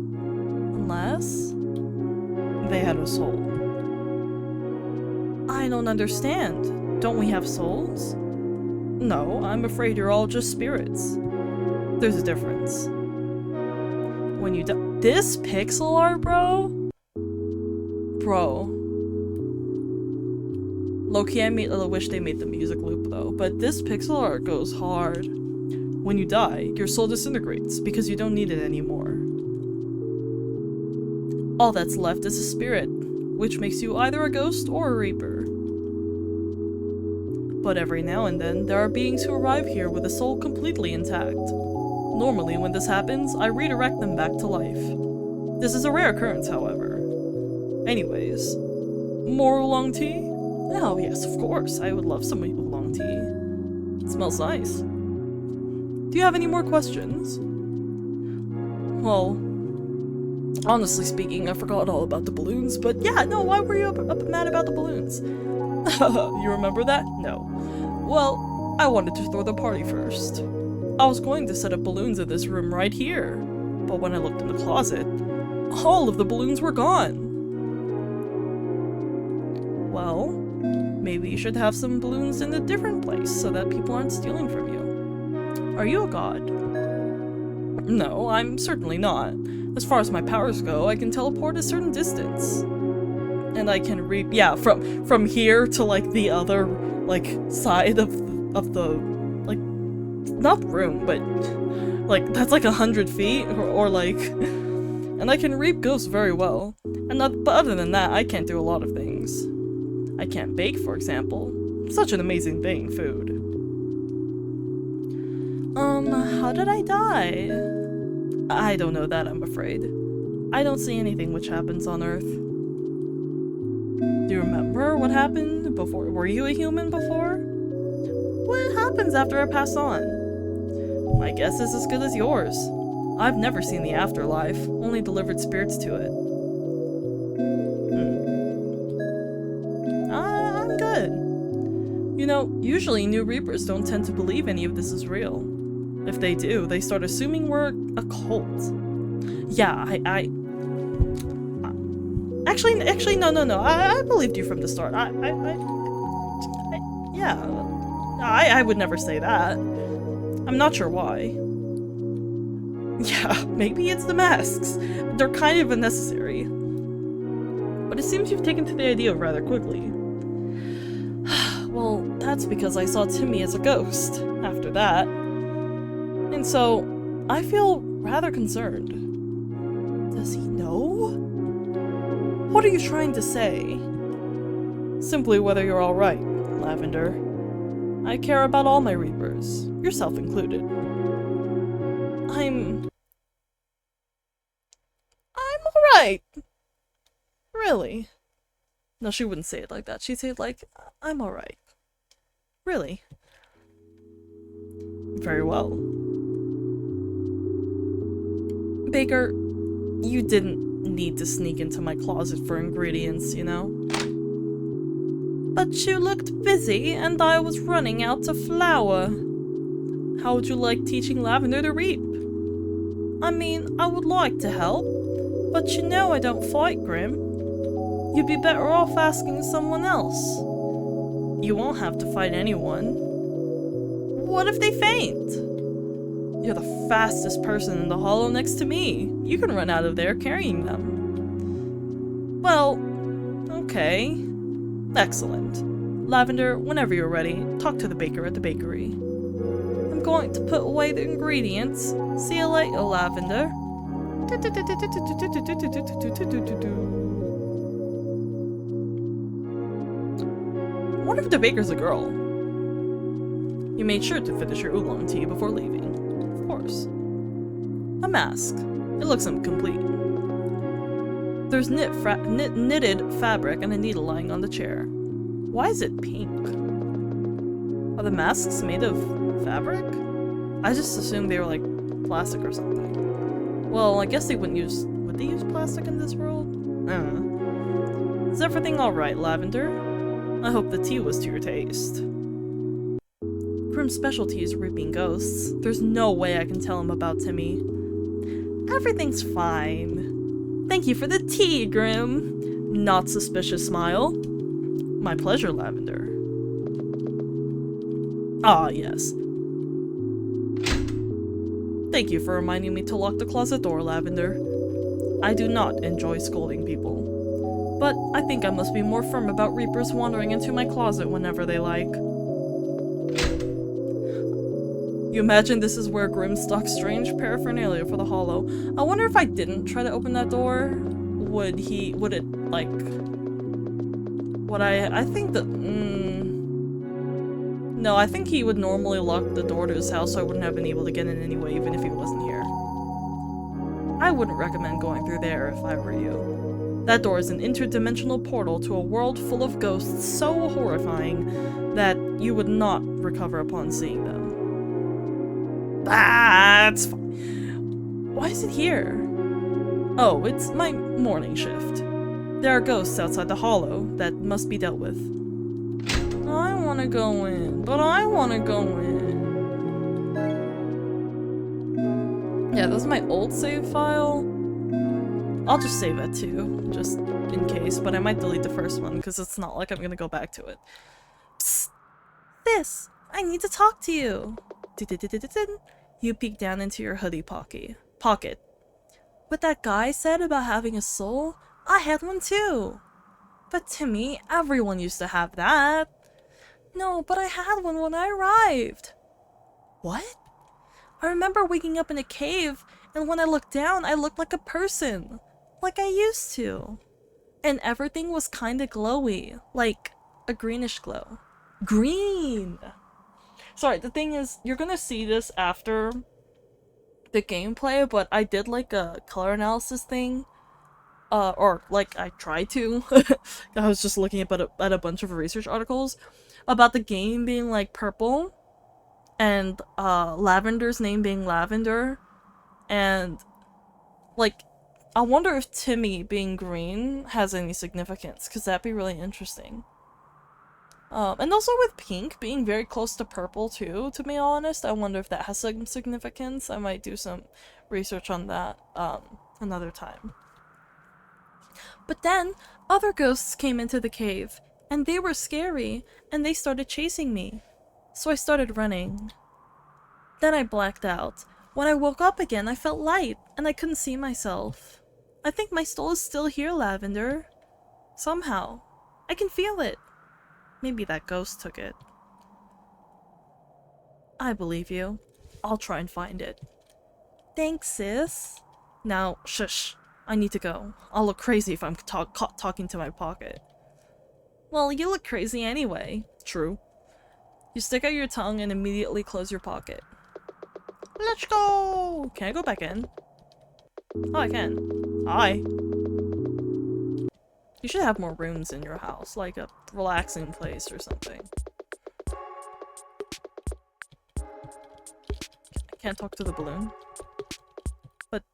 they had a soul. I don't understand. Don't we have souls? No, I'm afraid you're all just spirits. There's a difference. When you die— This pixel art, bro? Bro. Low-key, I wish they made the music loop though, but this pixel art goes hard. When you die, your soul disintegrates because you don't need it anymore. All that's left is a spirit, which makes you either a ghost or a reaper. But every now and then, there are beings who arrive here with a soul completely intact. Normally, when this happens, I redirect them back to life. This is a rare occurrence, however. Anyways, more oolong tea? Oh yes, of course, I would love some oolong tea. It smells nice. Do you have any more questions? Well, honestly speaking, I forgot all about the balloons, but yeah, no, why were you up mad about the balloons? You remember that? No. Well, I wanted to throw the party first. I was going to set up balloons in this room right here, but when I looked in the closet, all of the balloons were gone. Well, maybe you should have some balloons in a different place so that people aren't stealing from you. Are you a god? No, I'm certainly not. As far as my powers go, I can teleport a certain distance. And I can yeah, from here to like the other like side of the like not room, but like that's like 100 feet or like, and I can reap ghosts very well. And but other than that, I can't do a lot of things. I can't bake, for example. Such an amazing thing, food. How did I die? I don't know that, I'm afraid. I don't see anything which happens on Earth. Do you remember what happened before? Were you a human before? What happens after I pass on? My guess is as good as yours. I've never seen the afterlife, only delivered spirits to it. I'm good. You know, usually new Reapers don't tend to believe any of this is real. If they do, they start assuming we're a cult. Yeah, Actually, no. I believed you from the start. Yeah. I would never say that. I'm not sure why. Yeah, maybe it's the masks. They're kind of unnecessary. But it seems you've taken to the idea rather quickly. Well, that's because I saw Timmy as a ghost after that. And so, I feel rather concerned. Does he know? What are you trying to say? Simply whether you're alright, Lavender. I care about all my Reapers, yourself included. I'm alright. Really? No, she wouldn't say it like that. She'd say it like, I'm alright. Really? Very well. Baker, you didn't need to sneak into my closet for ingredients, you know? But you looked busy, and I was running out of flour. How would you like teaching Lavender to reap? I mean, I would like to help, but you know I don't fight, Grimm. You'd be better off asking someone else. You won't have to fight anyone. What if they faint? You're the fastest person in the hollow next to me. You can run out of there carrying them. Well, okay. Excellent. Lavender, whenever you're ready, talk to the baker at the bakery. I'm going to put away the ingredients. See you later, Lavender. What if the baker's a girl? You made sure to finish your oolong tea before leaving. Of course. A mask. It looks incomplete. There's knitted fabric and a needle lying on the chair. Why is it pink? Are the masks made of fabric? I just assumed they were like plastic or something. Well, I guess they wouldn't use... Would they use plastic in this world? I don't know. Is everything alright, Lavender? I hope the tea was to your taste. Grimm's specialty is reaping ghosts. There's no way I can tell him about Timmy. Everything's fine. Thank you for the tea, Grimm. Not suspicious smile. My pleasure, Lavender. Ah, yes. Thank you for reminding me to lock the closet door, Lavender. I do not enjoy scolding people. But I think I must be more firm about Reapers wandering into my closet whenever they like. You imagine this is where Grimm stocks strange paraphernalia for the Hollow. I wonder if I didn't try to open that door, would it, like... I think that... No, I think he would normally lock the door to his house so I wouldn't have been able to get in anyway, even if he wasn't here. I wouldn't recommend going through there if I were you. That door is an interdimensional portal to a world full of ghosts so horrifying that you would not recover upon seeing them. That's fine. Why is it here? Oh, it's my morning shift. There are ghosts outside the Hollow that must be dealt with. I want to go in, but I want to go in. Yeah, this is my old save file. I'll just save it too, just in case, but I might delete the first one because it's not like I'm gonna go back to it. Psst! This! I need to talk to you! You peek down into your hoodie pocket. What that guy said about having a soul? I had one too! But to me, everyone used to have that. No, but I had one when I arrived. What? I remember waking up in a cave, and when I looked down, I looked like a person. Like I used to. And everything was kinda glowy. Like a greenish glow. Green! Sorry, the thing is, you're gonna see this after the gameplay, but I did like a color analysis thing. Or like I tried to. I was just looking at a bunch of research articles about the game being like purple and Lavender's name being Lavender, and like I wonder if Timmy being green has any significance, because that'd be really interesting. And also with pink being very close to purple too, to be honest, I wonder if that has some significance. I might do some research on that another time. But then, other ghosts came into the cave, and they were scary, and they started chasing me. So I started running. Then I blacked out. When I woke up again, I felt light, and I couldn't see myself. I think my soul is still here, Lavender. Somehow. I can feel it. Maybe that ghost took it. I believe you. I'll try and find it. Thanks, sis. Now, shush. I need to go. I'll look crazy if I'm talking to my pocket. Well, you look crazy anyway. True. You stick out your tongue and immediately close your pocket. Let's go! Can I go back in? Oh, I can. Hi. You should have more rooms in your house, like a relaxing place or something. I can't talk to the balloon. But...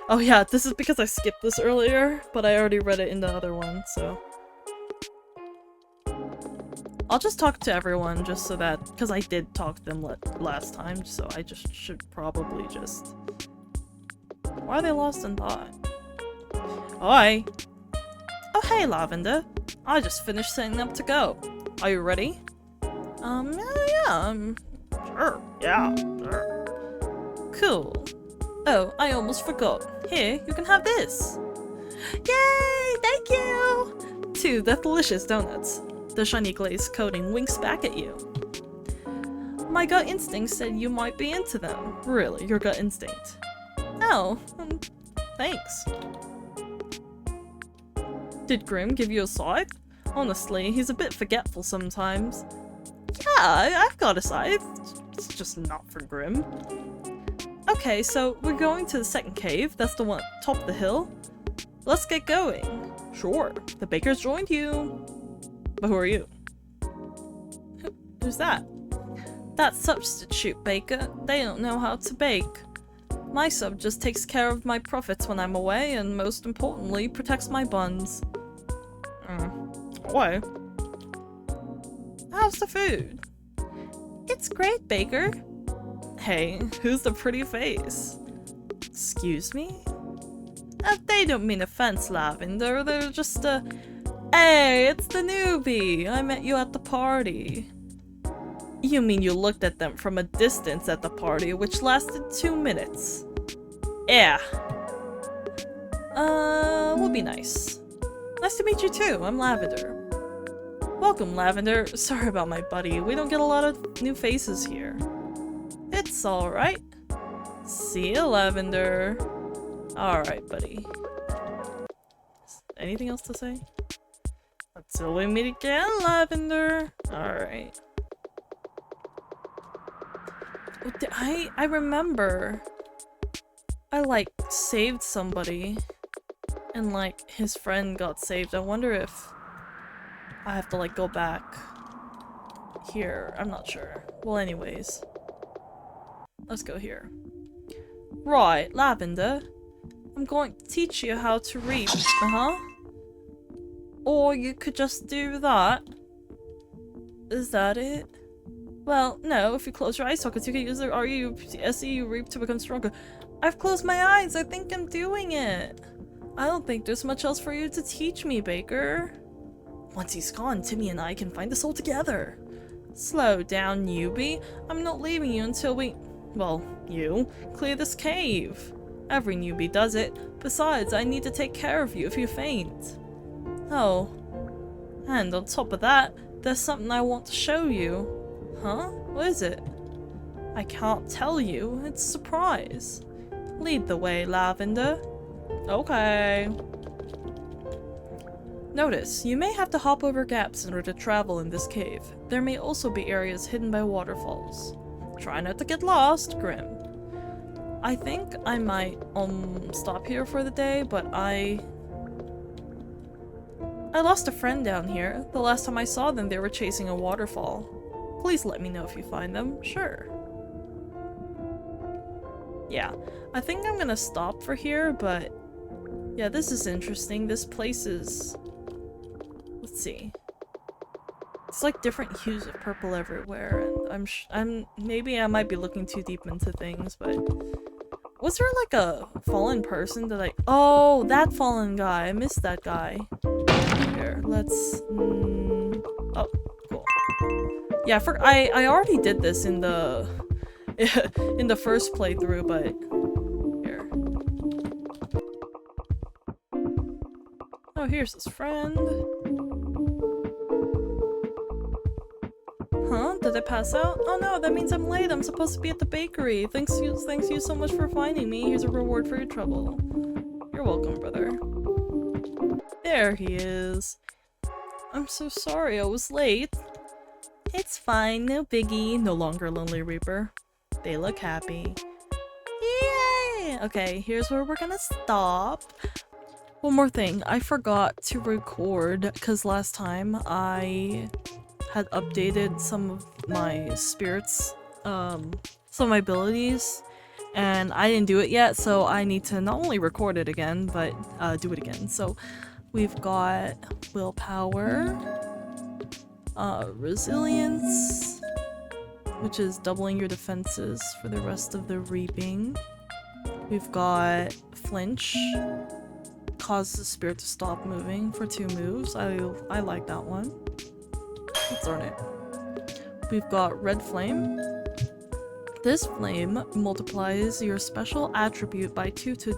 Oh yeah, this is because I skipped this earlier, but I already read it in the other one, so... I'll just talk to everyone just so that... because I did talk to them last time, so I just should probably just... Why are they lost in thought? Hi! Oh hey, Lavender. I just finished setting up to go. Are you ready? Sure, yeah, sure. Cool. Oh, I almost forgot. Here, you can have this. Yay! Thank you! 2 delicious donuts. The shiny glazed coating winks back at you. My gut instinct said you might be into them. Really, your gut instinct. Oh, thanks. Did Grimm give you a sight? Honestly, he's a bit forgetful sometimes. I've got a scythe. It's just not for Grimm. Okay, so we're going to the second cave. That's the one at the top of the hill. Let's get going. Sure, the baker's joined you. But who are you? Who's that? That substitute baker. They don't know how to bake. My sub just takes care of my profits when I'm away, and most importantly, protects my buns. Why? How's the food? It's great, baker. Hey, who's the pretty face? Excuse me? They don't mean offense, Lavender. They're just Hey, it's the newbie! I met you at the party. You mean you looked at them from a distance at the party, which lasted 2 minutes? Yeah. Would be nice. Nice to meet you too, I'm Lavender. Welcome, Lavender. Sorry about my buddy, we don't get a lot of new faces here. It's alright. See you, Lavender. Alright, buddy. Anything else to say? Until we meet again, Lavender. Alright. I remember I like saved somebody and like his friend got saved. I wonder if I have to like go back here. I'm not sure. Well, anyways. Let's go here. Right, Lavender. I'm going to teach you how to reap. Or you could just do that. Is that it? Well, no, if you close your eye sockets, you can use the RUSE reap to become stronger. I've closed my eyes, I think I'm doing it. I don't think there's much else for you to teach me, Baker. Once he's gone, Timmy and I can find us all together. Slow down, newbie. I'm not leaving you until we, well, you, clear this cave. Every newbie does it. Besides, I need to take care of you if you faint. Oh. And on top of that, there's something I want to show you. Huh? What is it? I can't tell you. It's a surprise. Lead the way, Lavender. Okay. Notice, you may have to hop over gaps in order to travel in this cave. There may also be areas hidden by waterfalls. Try not to get lost, Grimm. I think I might stop here for the day, but I lost a friend down here. The last time I saw them, they were chasing a waterfall. Please let me know if you find them. Sure. Yeah, I think I'm gonna stop for here, but yeah, this is interesting. This place is... Let's see. It's like different hues of purple everywhere, and maybe I might be looking too deep into things, but was there like a fallen person that oh, that fallen guy. I missed that guy. Here, let's oh, cool. Yeah, I already did this in the in the first playthrough, but here. Oh, here's his friend. Huh? Did I pass out? Oh no, that means I'm late. I'm supposed to be at the bakery. Thanks you so much for finding me. Here's a reward for your trouble. You're welcome, brother. There he is. I'm so sorry I was late. It's fine, no biggie. No longer Lonely Reaper. They look happy. Yay! Okay, here's where we're gonna stop. One more thing, I forgot to record because last time I had updated some of my spirits, some of my abilities, and I didn't do it yet, so I need to not only record it again, but do it again. So we've got willpower, resilience, which is doubling your defenses for the rest of the reaping. We've got flinch, cause the spirit to stop moving for 2 moves. I like that one. Let's learn it. We've got red flame. This flame multiplies your special attribute by 2 so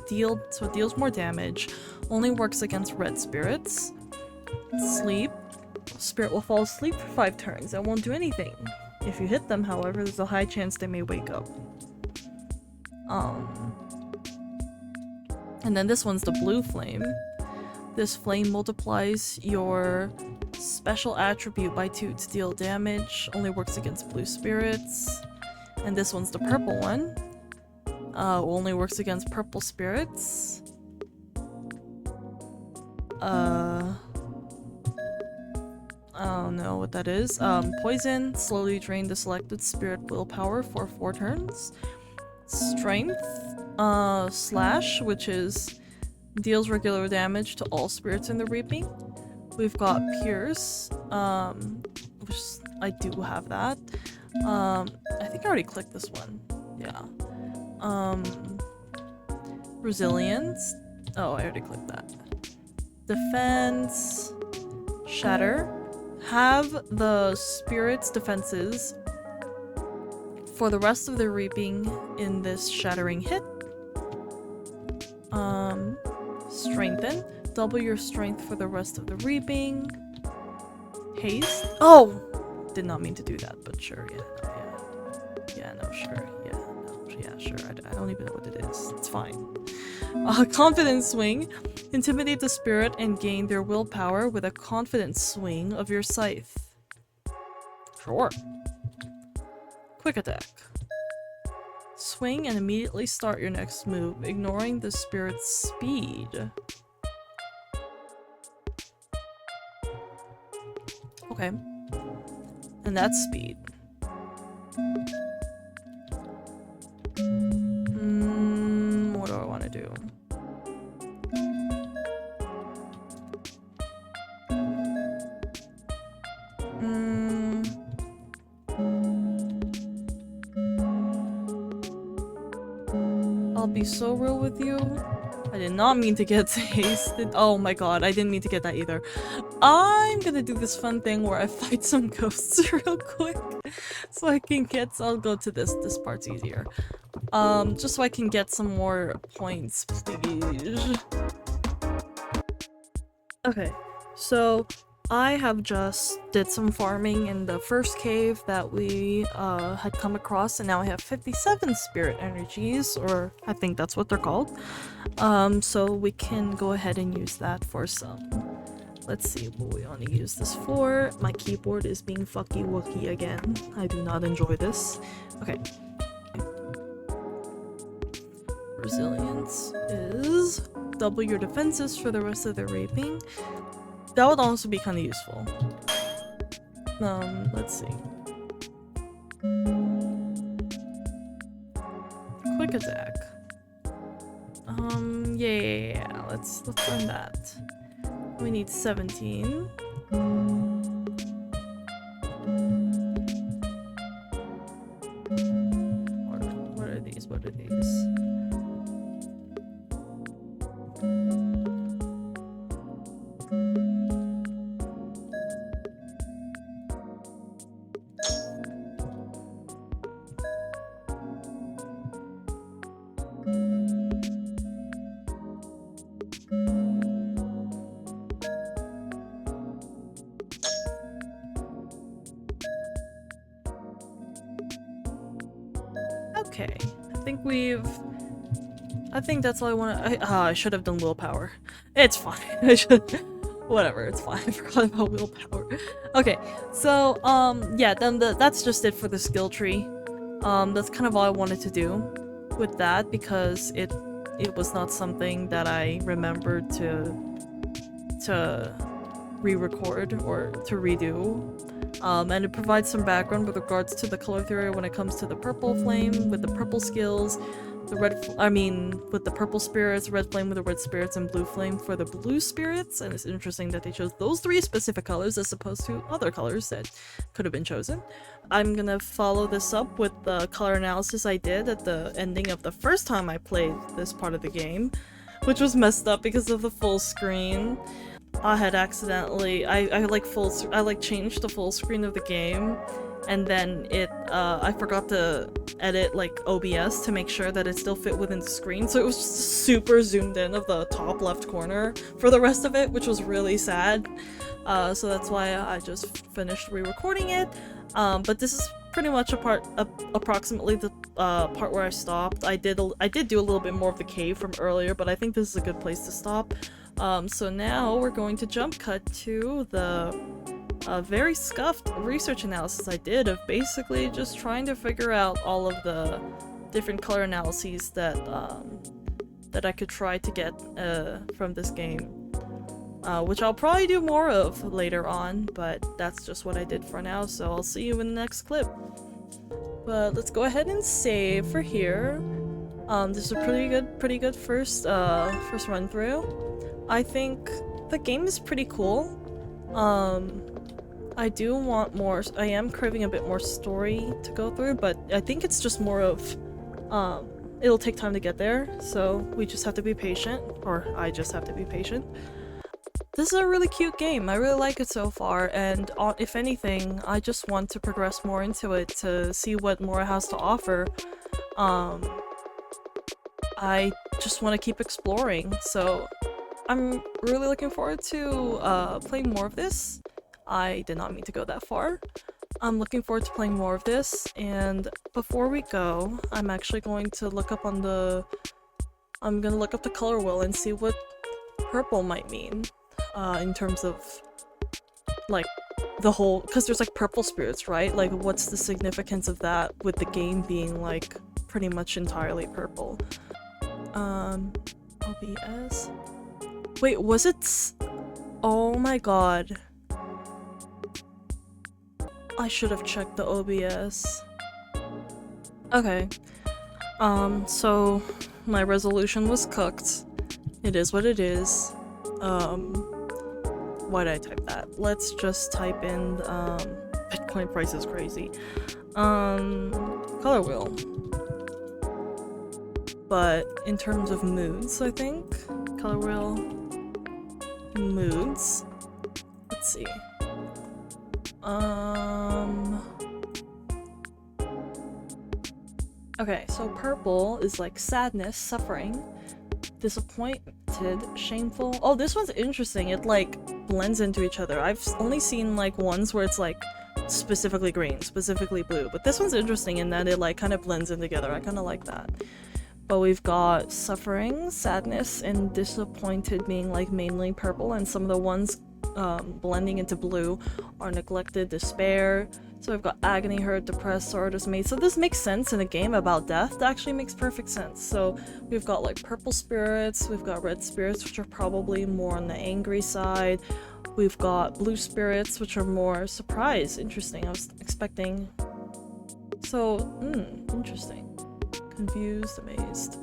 it deals more damage. Only works against red spirits. Sleep. Spirit will fall asleep for 5 turns and won't do anything. If you hit them, however, there's a high chance they may wake up. And then this one's the blue flame. This flame multiplies your Special attribute by 2 to deal damage. Only works against blue spirits. And this one's the purple one. Only works against purple spirits. I don't know what that is. Poison. Slowly drain the selected spirit willpower for 4 turns. Strength. Slash, which is deals regular damage to all spirits in the reaping. We've got Pierce, which I do have that. I think I already clicked this one. Yeah. Resilience. Oh, I already clicked that. Defense. Shatter. Have the spirit's defenses for the rest of the reaping in this shattering hit. Strengthen. Double your strength for the rest of the reaping. Haste. Oh! Did not mean to do that, but sure, yeah, no, yeah. Yeah, no, sure, yeah, no, yeah, sure. I don't even know what it is. It's fine. Confidence swing. Intimidate the spirit and gain their willpower with a confidence swing of your scythe. Sure. Quick attack. Swing and immediately start your next move, ignoring the spirit's speed. Okay. And that's speed. What do I want to do? I'll be so real with you. I did not mean to get hasted. Oh my god, I didn't mean to get that either. I'm gonna do this fun thing where I fight some ghosts real quick. So I can get- I'll go to this part's easier. Just so I can get some more points, please. Okay, so I have just did some farming in the first cave that we had come across, and now I have 57 spirit energies, or I think that's what they're called. So we can go ahead and use that for some. Let's see what we want to use this for. My keyboard is being fucky wookie again. I do not enjoy this. Okay. Resilience is double your defenses for the rest of the reaping. That would also be kind of useful. Let's see. Quick attack. Yeah. Let's run that. We need 17. What are these? What are these? Okay, I think that's all I want to- I should have done willpower. It's fine. I should- Whatever, it's fine. I forgot about willpower. Okay, so, yeah, then that's just it for the skill tree. That's kind of all I wanted to do with that, because it was not something that I remembered to re-record or to redo. And it provides some background with regards to the color theory when it comes to the purple flame with the purple skills, the with the purple spirits, red flame with the red spirits, and blue flame for the blue spirits. And it's interesting that they chose those 3 specific colors as opposed to other colors that could have been chosen. I'm gonna follow this up with the color analysis I did at the ending of the first time I played this part of the game, which was messed up because of the full screen. I had accidentally- I changed the full screen of the game, and then I forgot to edit, like, OBS to make sure that it still fit within the screen, so it was just super zoomed in of the top left corner for the rest of it, which was really sad. So that's why I just finished re-recording it. But this is pretty much approximately the part where I stopped. I did do a little bit more of the cave from earlier, but I think this is a good place to stop. So now we're going to jump cut to the a very scuffed research analysis I did of basically just trying to figure out all of the different color analyses that that I could try to get from this game. Which I'll probably do more of later on, but that's just what I did for now, so I'll see you in the next clip. But let's go ahead and save for here. This is a pretty good first run through. I think the game is pretty cool. I do want more. I am craving a bit more story to go through, but I think it's just more of it'll take time to get there, so we just have to be patient, or I just have to be patient. This is a really cute game. I really like it so far, and if anything, I just want to progress more into it to see what more it has to offer. I just want to keep exploring, so I'm really looking forward to playing more of this. I did not mean to go that far. I'm looking forward to playing more of this, and before we go, I'm actually going to look up on the... I'm gonna look up the color wheel and see what purple might mean. In terms of, like, the whole- because there's, like, purple spirits, right? Like, what's the significance of that with the game being, like, pretty much entirely purple? OBS? Wait, was it oh my god. I should have checked the OBS. Okay. So, my resolution was cooked. It is what it is. Why did I type that? Let's just type in, Bitcoin price is crazy. Color wheel. But in terms of moods, I think, color wheel, moods, let's see. Okay, so purple is like sadness, suffering, disappointed, shameful. Oh, this one's interesting. It like blends into each other. I've only seen like ones where it's like specifically green, specifically blue, but this one's interesting in that it like kind of blends in together. I kind of like that. But we've got suffering, sadness, and disappointed being like mainly purple, and some of the ones blending into blue are neglected, despair. So we've got agony, hurt, depressed, sorrow, dismay. So this makes sense in a game about death. That actually makes perfect sense. So we've got like purple spirits, we've got red spirits, which are probably more on the angry side. We've got blue spirits, which are more surprise. Interesting. I was expecting. So, interesting. Confused, amazed.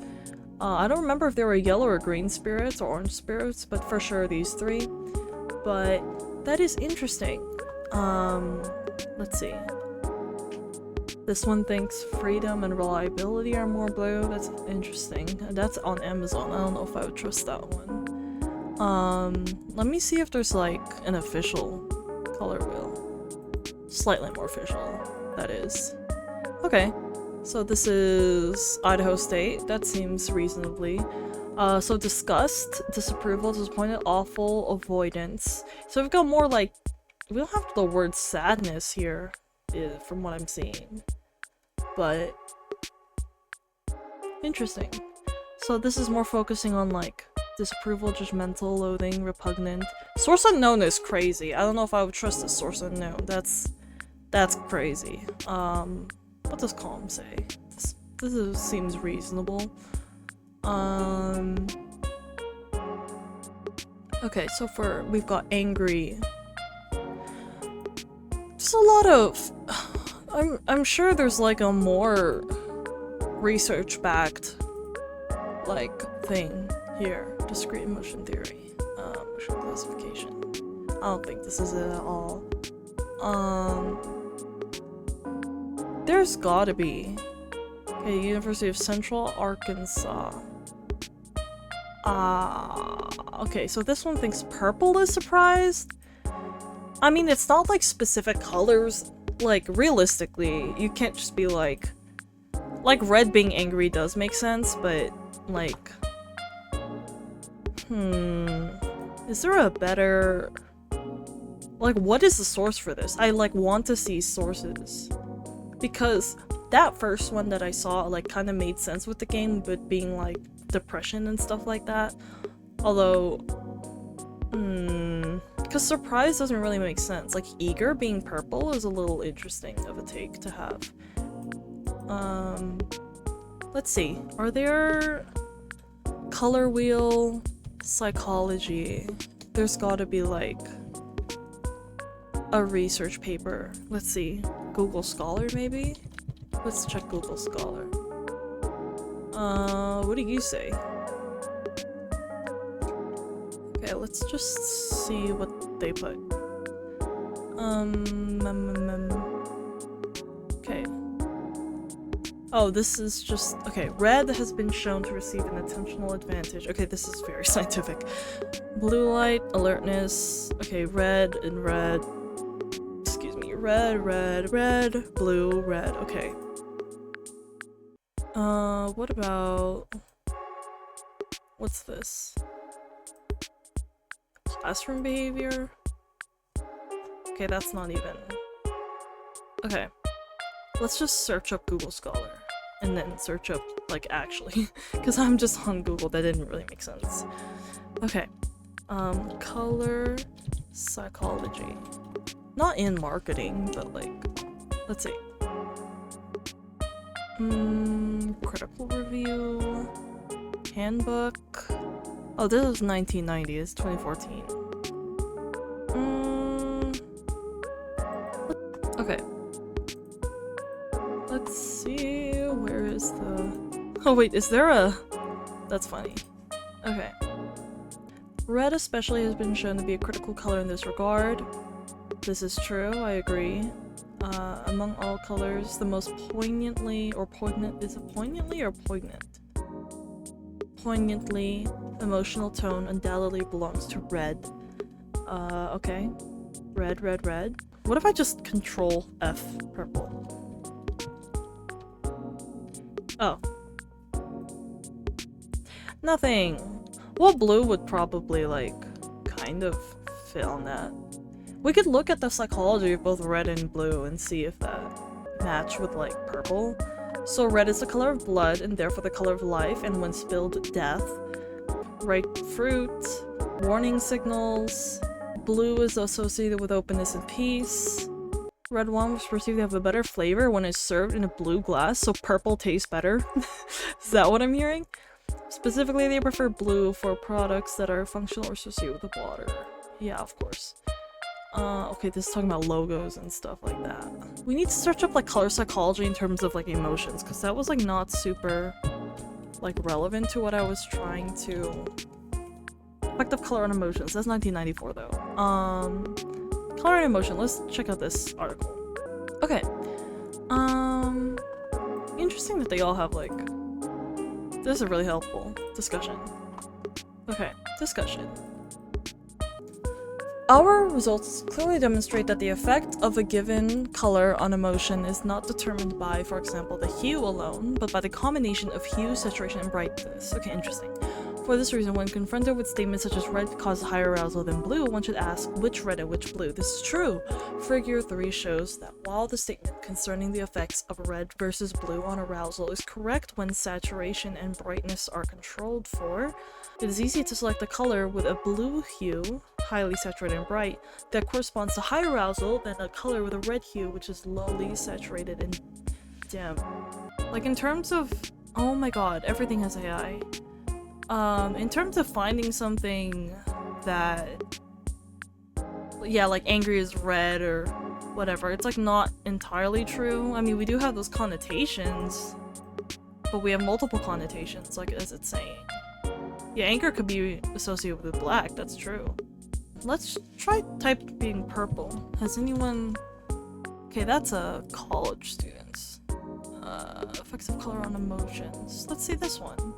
I don't remember if there were yellow or green spirits or orange spirits, but for sure these three. But that is interesting. Let's see. This one thinks freedom and reliability are more blue. That's interesting. That's on Amazon. I don't know if I would trust that one. Let me see if there's like an official color wheel. Slightly more official, that is. Okay. So this is Idaho State. That seems reasonably. So disgust, disapproval, disappointed, awful, avoidance. So we've got more like, we don't have the word sadness here, from what I'm seeing. But interesting. So this is more focusing on like disapproval, judgmental, loathing, repugnant. Source unknown is crazy. I don't know if I would trust a source unknown. That's crazy. What does calm say? This seems reasonable. Okay, so we've got angry. There's a lot of, I'm sure there's like a more research-backed like thing here. Discrete emotion theory, emotion classification. I don't think this is it at all. There's gotta be. Okay, University of Central Arkansas. Okay, so this one thinks purple is surprised. I mean, it's not like specific colors. Like, realistically, you can't just be like red being angry does make sense, but like, is there a better, like, what is the source for this? I like want to see sources, because that first one that I saw like kind of made sense with the game, but being like depression and stuff like that. Although, Because surprise doesn't really make sense. Like, eager being purple is a little interesting of a take to have. Let's see. Are there color wheel psychology? There's gotta be like a research paper. Let's see. Google Scholar maybe? Let's check Google Scholar. What do you say? Okay, let's just see what they put. Okay. Oh, this is just- okay, red has been shown to receive an attentional advantage. Okay, this is very scientific. Blue light, alertness. Okay, red and red. Excuse me, red, red, red, blue, red. Okay. What about... what's this? Classroom behavior? Okay, that's not even... okay. Let's just search up Google Scholar. And then search up, like, actually. Because I'm just on Google, that didn't really make sense. Okay. Color psychology. Not in marketing, but like... let's see. Critical review... handbook... oh, this is 1990, it's 2014. Okay. Let's see, where is the... oh wait, is there a... that's funny. Okay. Red especially has been shown to be a critical color in this regard. This is true, I agree. Among all colors, the most poignantly, or poignant, is it poignantly or poignant? Poignantly emotional tone undoubtedly belongs to red. Okay. Red, red, red. What if I just control F purple? Oh. Nothing. Well, blue would probably, like, kind of fit on that. We could look at the psychology of both red and blue and see if that match with, like, purple. So red is the color of blood and therefore the color of life, and when spilled, death. Ripe fruit, warning signals. Blue is associated with openness and peace. Red wine was perceived to have a better flavor when it's served in a blue glass, so purple tastes better. Is that what I'm hearing? Specifically, they prefer blue for products that are functional or associated with the water. Yeah, of course. Okay, this is talking about logos and stuff like that. We need to search up, like, color psychology in terms of, like, emotions, because that was, like, not super, like, relevant to what I was trying to... effect of color on emotions. That's 1994, though. Color and emotion. Let's check out this article. Okay. Interesting that they all have, like... this is a really helpful discussion. Okay, discussion. Our results clearly demonstrate that the effect of a given color on emotion is not determined by, for example, the hue alone, but by the combination of hue, saturation, and brightness. Okay, interesting. For this reason, when confronted with statements such as red causes higher arousal than blue, one should ask which red and which blue. This is true. Figure 3 shows that while the statement concerning the effects of red versus blue on arousal is correct when saturation and brightness are controlled for, it is easy to select a color with a blue hue, highly saturated and bright, that corresponds to high arousal than a color with a red hue, which is lowly saturated and dim. Like, in terms of... oh my god, everything has AI. In terms of finding something that... yeah, like angry is red or whatever, it's like not entirely true. I mean, we do have those connotations, but we have multiple connotations, like as it's saying. Yeah, anger could be associated with black, that's true. Let's try typing purple. Has anyone... okay, that's a college students. Effects of color on emotions. Let's see this one.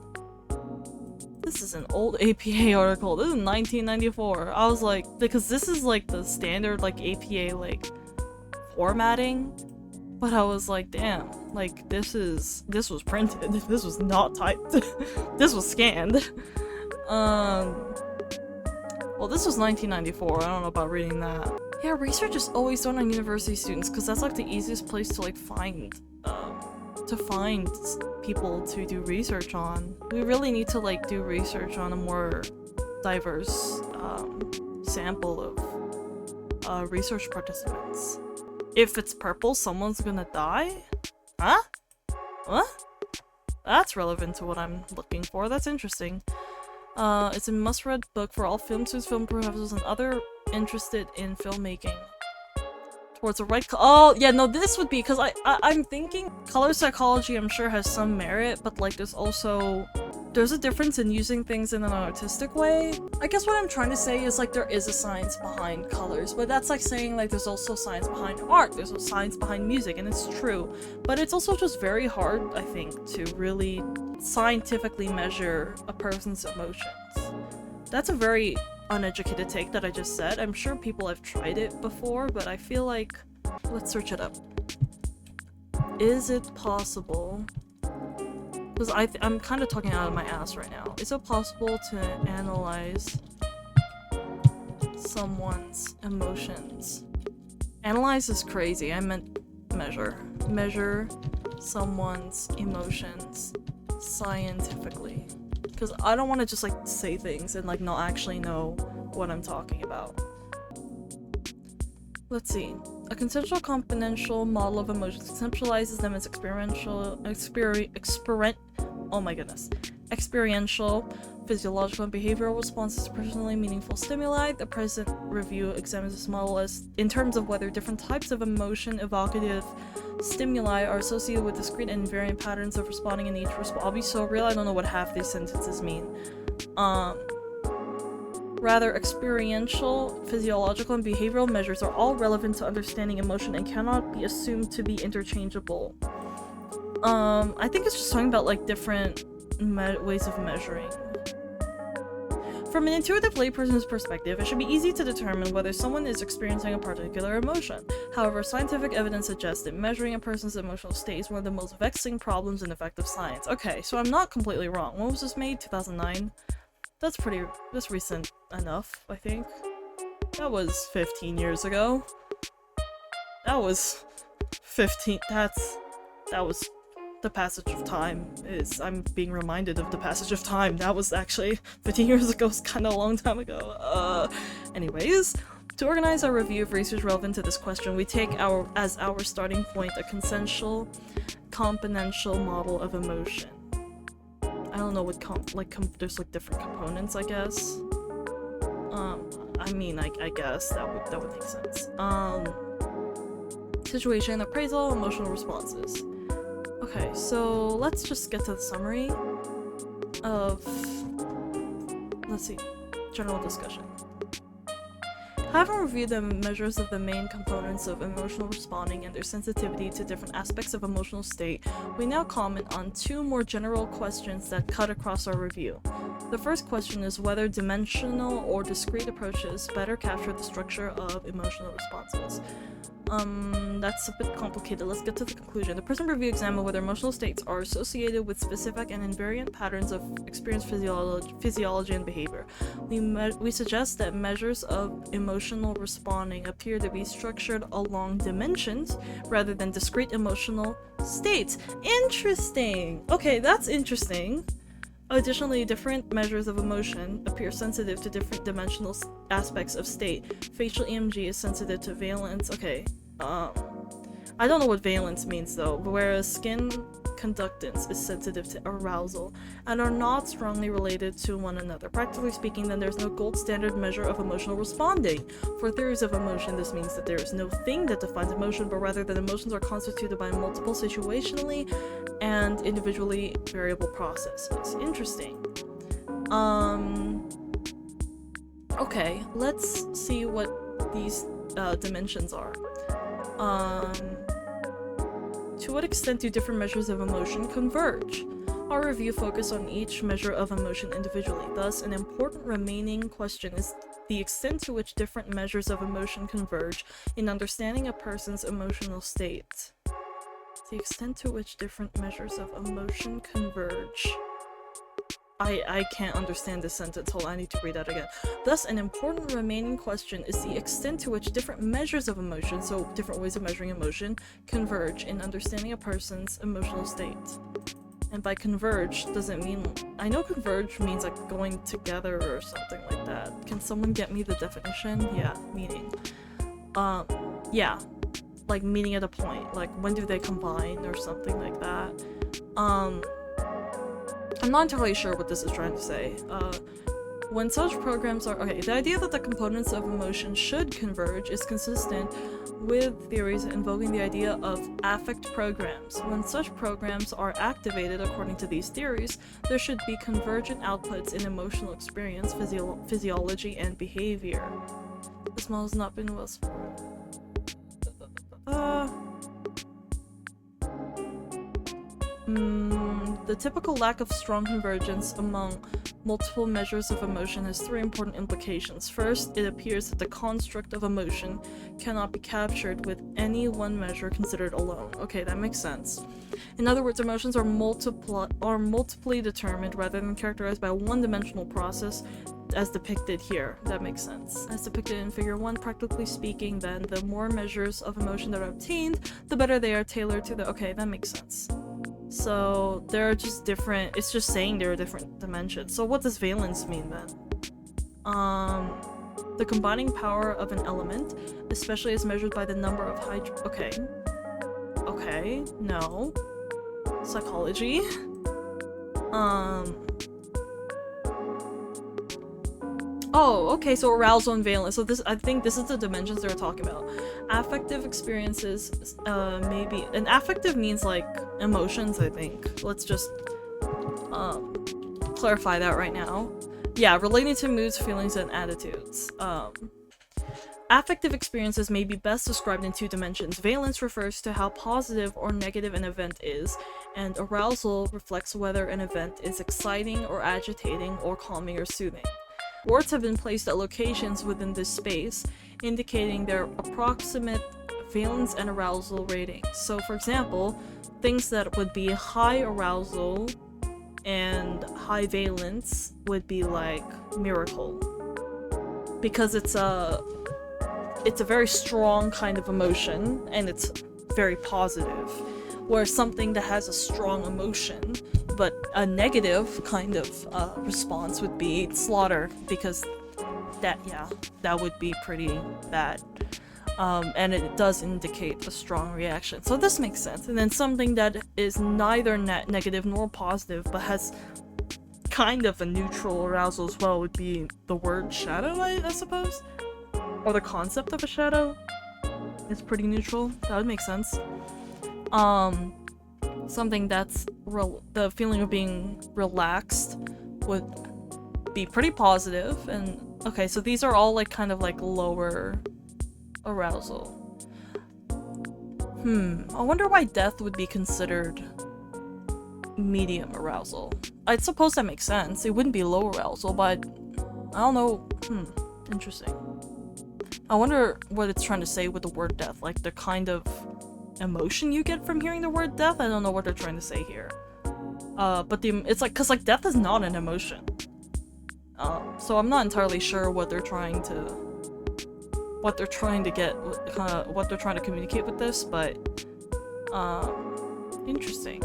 This is an old APA article. This is 1994. I was like, because this is like the standard like APA like formatting, but I was like, damn, like this was printed. This was not typed. This was scanned. Well, this was 1994. I don't know about reading that. Yeah, research is always done on university students because that's like the easiest place to like find people to do research on. We really need to like do research on a more diverse sample of research participants. If it's purple, someone's gonna die? Huh? What? That's relevant to what I'm looking for. That's interesting. It's a must-read book for all film students, film professors, and other interested in filmmaking. Towards the right oh, yeah, no, this would be, because I'm thinking color psychology I'm sure has some merit, but like there's a difference in using things in an artistic way. I guess what I'm trying to say is like there is a science behind colors, but that's like saying like there's also science behind art, there's a science behind music, and it's true. But it's also just very hard, I think, to really scientifically measure a person's emotions. That's a very uneducated take that I just said. I'm sure people have tried it before, but I feel like... Let's search it up. Is it possible... Because I'm kind of talking out of my ass right now. Is it possible to analyze someone's emotions? Analyze is crazy. I meant measure. Measure someone's emotions scientifically. Because I don't want to just like say things and like not actually know what I'm talking about. Let's see. A conceptual componential model of emotions conceptualizes them as experiential, physiological, and behavioral responses to personally meaningful stimuli. The present review examines this model as in terms of whether different types of emotion evocative stimuli are associated with discrete and invariant patterns of responding in each response. I'll be so real, I don't know what half these sentences mean. Rather, experiential, physiological, and behavioral measures are all relevant to understanding emotion and cannot be assumed to be interchangeable. I think it's just talking about like different ways of measuring. From an intuitive layperson's perspective, it should be easy to determine whether someone is experiencing a particular emotion. However, scientific evidence suggests that measuring a person's emotional state is one of the most vexing problems in effective science. Okay, so I'm not completely wrong. When was this made? 2009? That's recent enough, I think. That was 15 years ago. That was 15, that was the passage of time. I'm being reminded of the passage of time. That was actually 15 years ago, it's kind of a long time ago. Anyways, to organize our review of research relevant to this question, we take as our starting point a consensual, componential model of emotion. I don't know what there's like different components, I guess. I mean, I guess that would make sense. Situation, appraisal, emotional responses. Okay, so let's just get to the summary of, let's see, general discussion. Having reviewed the measures of the main components of emotional responding and their sensitivity to different aspects of emotional state, we now comment on two more general questions that cut across our review. The first question is whether dimensional or discrete approaches better capture the structure of emotional responses. That's a bit complicated. Let's get to the conclusion. The present review examined whether emotional states are associated with specific and invariant patterns of experience physiology and behavior. We suggest that measures of emotional responding appear to be structured along dimensions rather than discrete emotional states. Interesting! Okay, that's interesting. Additionally, different measures of emotion appear sensitive to different dimensional aspects of state. Facial EMG is sensitive to valence. Okay, I don't know what valence means though, but whereas skin conductance is sensitive to arousal and are not strongly related to one another. Practically speaking, then there's no gold standard measure of emotional responding. For theories of emotion, this means that there is no thing that defines emotion, but rather that emotions are constituted by multiple situationally and individually variable processes. Interesting. Okay, let's see what these dimensions are. To what extent do different measures of emotion converge? Our review focused on each measure of emotion individually. Thus, an important remaining question is the extent to which different measures of emotion converge in understanding a person's emotional state. The extent to which different measures of emotion converge. I can't understand this sentence. Hold on, I need to read that again. Thus, an important remaining question is the extent to which different measures of emotion, so different ways of measuring emotion, converge in understanding a person's emotional state. And by converge, does it mean... I know converge means like going together or something like that. Can someone get me the definition? Yeah, meaning. Yeah, like meeting at a point, like when do they combine or something like that. I'm not entirely sure what this is trying to say. When such programs are okay, the idea that the components of emotion should converge is consistent with theories invoking the idea of affect programs. When such programs are activated according to these theories, there should be convergent outputs in emotional experience, physiology, and behavior. This model has not been well supported. The typical lack of strong convergence among multiple measures of emotion has three important implications. First, it appears that the construct of emotion cannot be captured with any one measure considered alone. Okay, that makes sense. In other words, emotions are multiply determined rather than characterized by a one-dimensional process as depicted here. That makes sense. As depicted in figure 1, practically speaking, then, the more measures of emotion that are obtained, the better they are tailored to the- okay, that makes sense. So they're just different, it's just saying there are different dimensions. So what does valence mean then? The combining power of an element, especially as measured by the number of okay. Okay, no. Psychology. Oh, okay, so arousal and valence. So I think this is the dimensions they were talking about. Affective experiences, maybe. And affective means, like, emotions, I think. Let's just, clarify that right now. Yeah, relating to moods, feelings, and attitudes. Affective experiences may be best described in two dimensions. Valence refers to how positive or negative an event is, and arousal reflects whether an event is exciting or agitating or calming or soothing. Words have been placed at locations within this space, indicating their approximate valence and arousal ratings. So, for example, things that would be high arousal and high valence would be like miracle. Because it's a very strong kind of emotion, and it's very positive. Whereas something that has a strong emotion, but a negative kind of response would be slaughter, because that would be pretty bad. And it does indicate a strong reaction. So this makes sense. And then something that is neither negative nor positive, but has kind of a neutral arousal as well would be the word shadow, I suppose? Or the concept of a shadow is pretty neutral. That would make sense. Something that's the feeling of being relaxed would be pretty positive. And okay, so these are all like kind of like lower arousal. I wonder why death would be considered medium arousal. I suppose that makes sense. It wouldn't be low arousal, but I don't know. Interesting. I wonder what it's trying to say with the word death, like the kind of emotion you get from hearing the word death. I don't know what they're trying to say here. But it's like, cause like death is not an emotion. So I'm not entirely sure what they're trying to get, what they're trying to communicate with this, but interesting.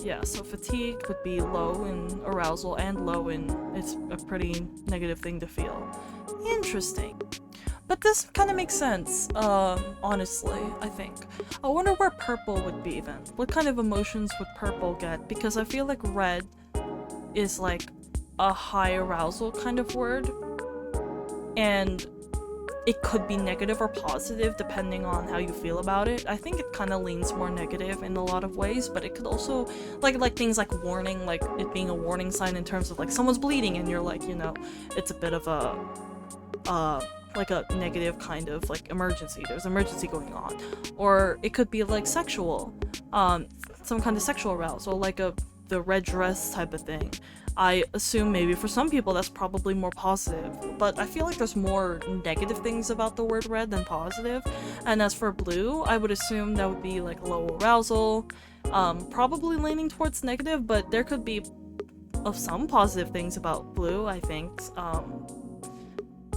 Yeah, so fatigue would be low in arousal and low in, it's a pretty negative thing to feel. Interesting. But this kind of makes sense, honestly, I think. I wonder where purple would be then. What kind of emotions would purple get? Because I feel like red is like a high arousal kind of word. And it could be negative or positive depending on how you feel about it. I think it kind of leans more negative in a lot of ways, but it could also, like things like warning, like it being a warning sign in terms of like someone's bleeding and you're like, you know, it's a bit of a, like a negative kind of like emergency. There's an emergency going on. Or it could be like sexual, some kind of sexual arousal, like the red dress type of thing. I assume maybe for some people that's probably more positive, but I feel like there's more negative things about the word red than positive. And as for blue, I would assume that would be like low arousal, probably leaning towards negative, but there could be some positive things about blue, I think.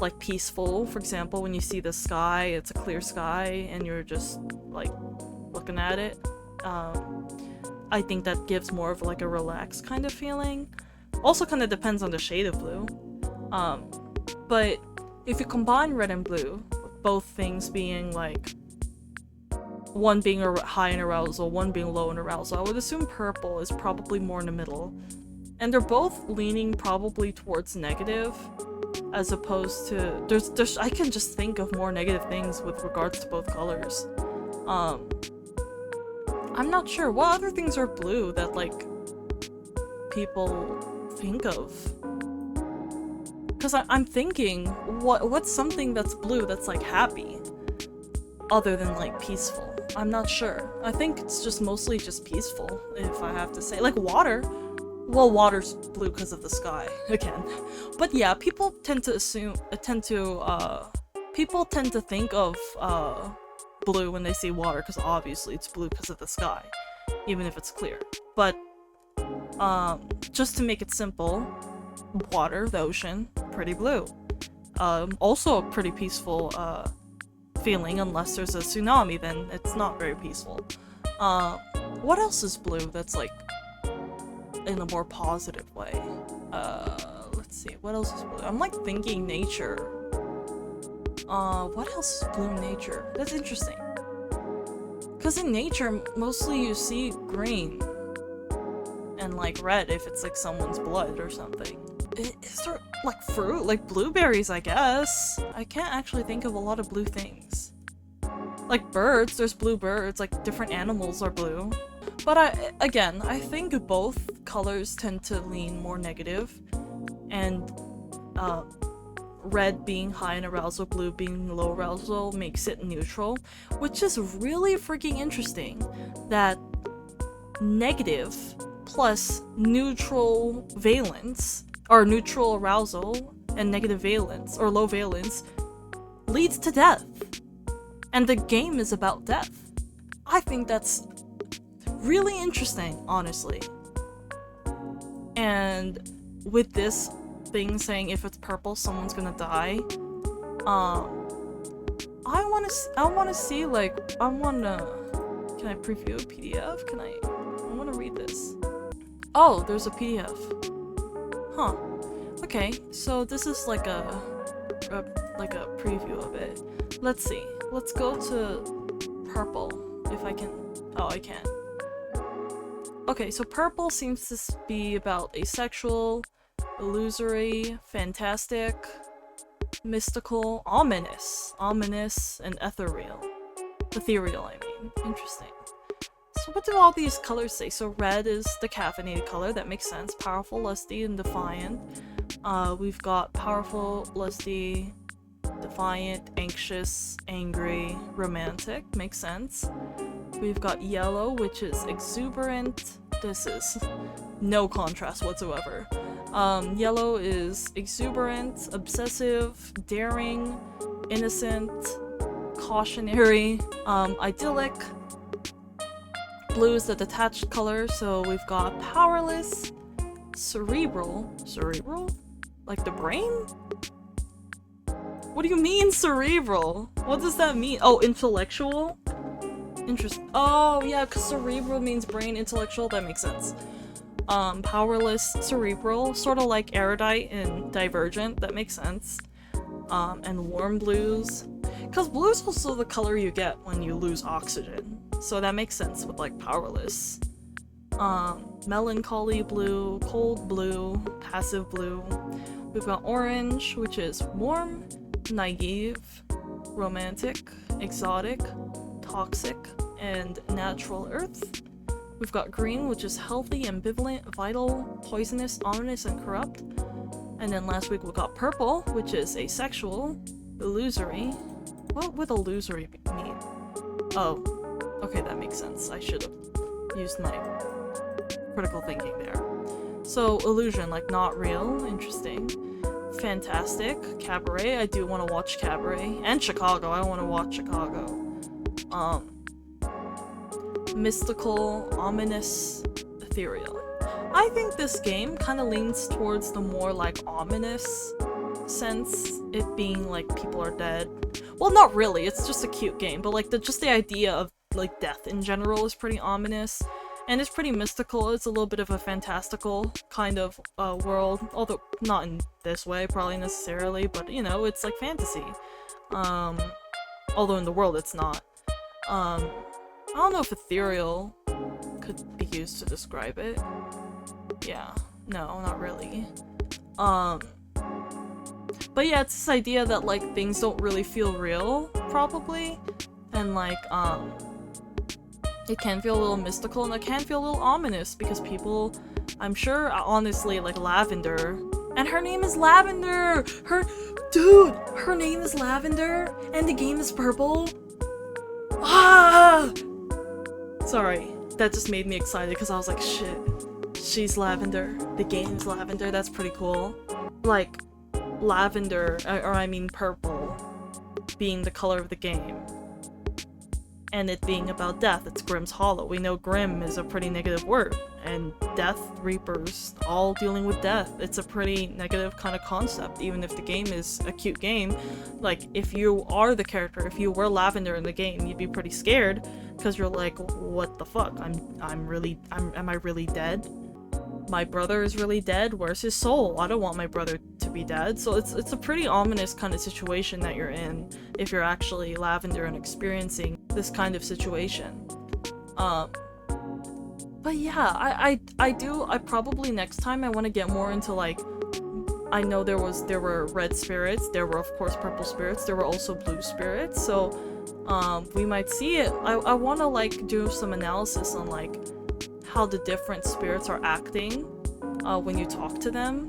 Like peaceful, for example, when you see the sky, it's a clear sky and you're just like looking at it. I think that gives more of like a relaxed kind of feeling. Also kind of depends on the shade of blue. But if you combine red and blue, both things being like one being high in arousal, one being low in arousal. I would assume purple is probably more in the middle. And they're both leaning probably towards negative, as opposed to there's I can just think of more negative things with regards to both colors. I'm not sure what other things are blue that like people think of. Cause I'm thinking what's something that's blue that's like happy, other than like peaceful. I'm not sure. I think it's just mostly just peaceful, if I have to say. Like water. Well, water's blue because of the sky, again. But yeah, people tend to think of blue when they see water, because obviously it's blue because of the sky, even if it's clear. But just to make it simple, water, the ocean, pretty blue. Also a pretty peaceful feeling, unless there's a tsunami, then it's not very peaceful. What else is blue that's like in a more positive way? Let's see, what else is blue? I'm like thinking nature. What else is blue in nature? That's interesting. Cause in nature, mostly you see green and like red if it's like someone's blood or something. Is there like fruit? Like blueberries, I guess? I can't actually think of a lot of blue things. Like birds, there's blue birds, like different animals are blue. But I think both colors tend to lean more negative, and red being high in arousal, blue being low arousal makes it neutral, which is really freaking interesting that negative plus neutral valence, or neutral arousal and negative valence, or low valence, leads to death. And the game is about death. I think that's really interesting, honestly. And with this thing saying if it's purple, someone's gonna die, I wanna see, like, can I preview a PDF? I wanna read this. Oh, there's a PDF. Huh. Okay, so this is like a preview of it. Let's see. Let's go to purple, if I can. Oh, I can. Okay, so purple seems to be about asexual, illusory, fantastic, mystical, ominous, and ethereal. Ethereal, I mean. Interesting. So what do all these colors say? So red is the caffeinated color, that makes sense. Powerful, lusty, and defiant. We've got powerful, lusty, defiant, anxious, angry, romantic, makes sense. We've got yellow, which is exuberant. This is no contrast whatsoever. Yellow is exuberant, obsessive, daring, innocent, cautionary, idyllic. Blue is the detached color, so we've got powerless, cerebral, like the brain? What do you mean cerebral? What does that mean? Oh, intellectual? Oh yeah, because cerebral means brain, intellectual, that makes sense. Powerless, cerebral, sort of like erudite and divergent, that makes sense. And warm blues. Because blue is also the color you get when you lose oxygen, so that makes sense with like powerless. Melancholy blue, cold blue, passive blue. We've got orange, which is warm, naive, romantic, exotic, toxic, and natural earth. We've got green, which is healthy, ambivalent, vital, poisonous, ominous, and corrupt. And then last week we got purple, which is asexual, illusory. What would illusory mean? Oh, okay, that makes sense. I should have used my critical thinking there. So illusion, like not real, interesting. Fantastic, cabaret, I do want to watch cabaret. And Chicago, I want to watch Chicago. Mystical, ominous, ethereal. I think this game kind of leans towards the more like ominous sense, it being like people are dead. Well, not really, it's just a cute game, but like just the idea of like death in general is pretty ominous. And it's pretty mystical. It's a little bit of a fantastical kind of world, although not in this way, probably necessarily, but you know, it's like fantasy. Although in the world it's not. I don't know if ethereal could be used to describe it. Yeah, no, not really. But yeah, it's this idea that like things don't really feel real, probably, and like it can feel a little mystical and it can feel a little ominous because people, I'm sure, honestly, like Lavender, and her name is Lavender. Her name is Lavender, and the game is purple. Ah! Sorry, that just made me excited because I was like, shit, she's Lavender. The game's Lavender. That's pretty cool. Like, lavender, or I mean purple, being the color of the game. And it being about death. It's Grimm's Hollow. We know Grimm is a pretty negative word. And Death Reapers, all dealing with death. It's a pretty negative kind of concept, even if the game is a cute game. Like, if you are the character, if you were Lavender in the game, you'd be pretty scared, because you're like, what the fuck? Am I really dead? My brother is really dead? Where's his soul? I don't want my brother to be dead. So it's a pretty ominous kind of situation that you're in if you're actually Lavender and experiencing this kind of situation. But yeah, I probably next time I want to get more into like, I know there were red spirits, there were of course purple spirits, there were also blue spirits, so we might see it. I want to like do some analysis on like how the different spirits are acting when you talk to them,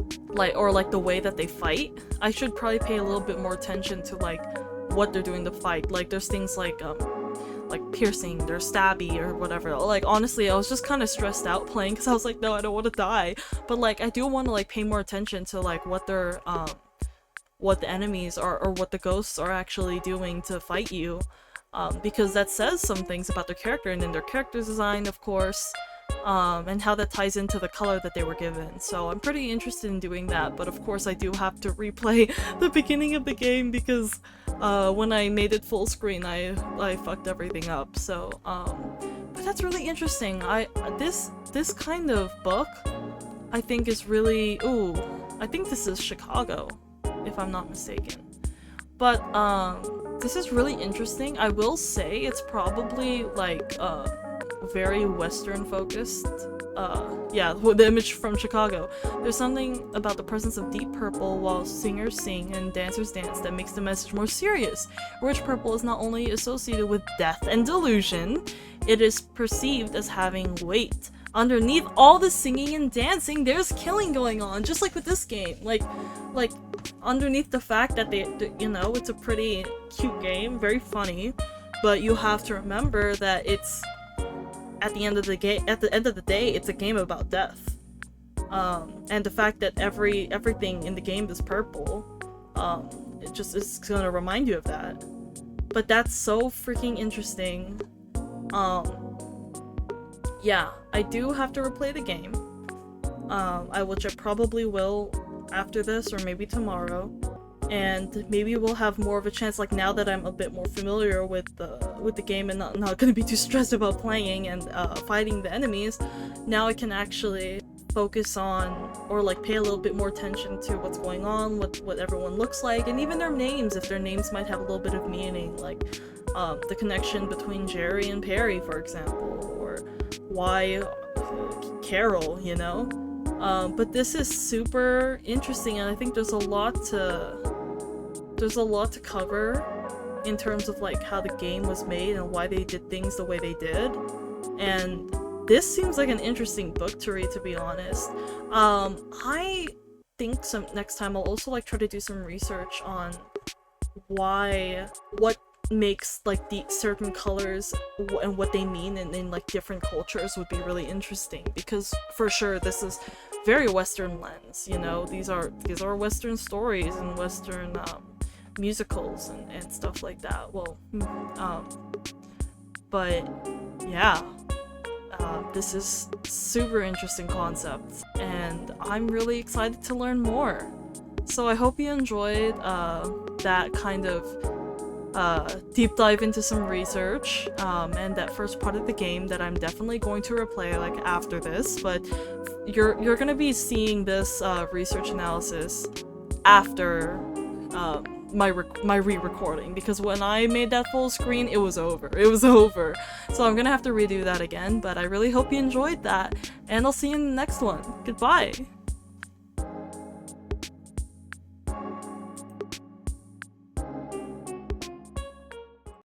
or the way that they fight. I should probably pay a little bit more attention to like what they're doing to fight. Like there's things like piercing, or stabby, or whatever. Like honestly, I was just kind of stressed out playing because I was like, no, I don't want to die. But like I do want to like pay more attention to like what they're what the enemies are, or what the ghosts are actually doing to fight you, because that says some things about their character, and then their character design, of course. And how that ties into the color that they were given. So I'm pretty interested in doing that, but of course I do have to replay the beginning of the game because when I made it full screen I fucked everything up. So but that's really interesting. This kind of book I think is really, I think this is Chicago, if I'm not mistaken. But this is really interesting. I will say it's probably like very Western focused. Yeah, the image from Chicago. There's something about the presence of deep purple while singers sing and dancers dance that makes the message more serious. Rich purple is not only associated with death and delusion, it is perceived as having weight. Underneath all the singing and dancing, there's killing going on, just like with this game. Like underneath the fact that you know, it's a pretty cute game, very funny, but you have to remember that it's at the end of the day, it's a game about death. And the fact that everything in the game is purple, it just is gonna remind you of that. But that's so freaking interesting. Yeah, I do have to replay the game, which I probably will after this, or maybe tomorrow. And maybe we'll have more of a chance, like now that I'm a bit more familiar with the game and not gonna be too stressed about playing and fighting the enemies. Now I can actually focus on, or like pay a little bit more attention to what's going on, what everyone looks like, and even their names, if their names might have a little bit of meaning, like the connection between Jerry and Perry, for example, or why Carol, you know? But this is super interesting, and I think there's a lot to cover in terms of like how the game was made and why they did things the way they did. And this seems like an interesting book to read, to be honest. I think next time I'll also like try to do some research on what makes like the certain colors and what they mean in like different cultures would be really interesting, because for sure this is very Western lens, you know. These are Western stories and Western musicals and stuff like that. Well, but yeah, this is super interesting concept, and I'm really excited to learn more. So I hope you enjoyed that kind of deep dive into some research, and that first part of the game that I'm definitely going to replay like after this. But you're gonna be seeing this research analysis after my re-recording, because when I made that full screen, it was over. It was over. So I'm gonna have to redo that again, but I really hope you enjoyed that, and I'll see you in the next one. Goodbye!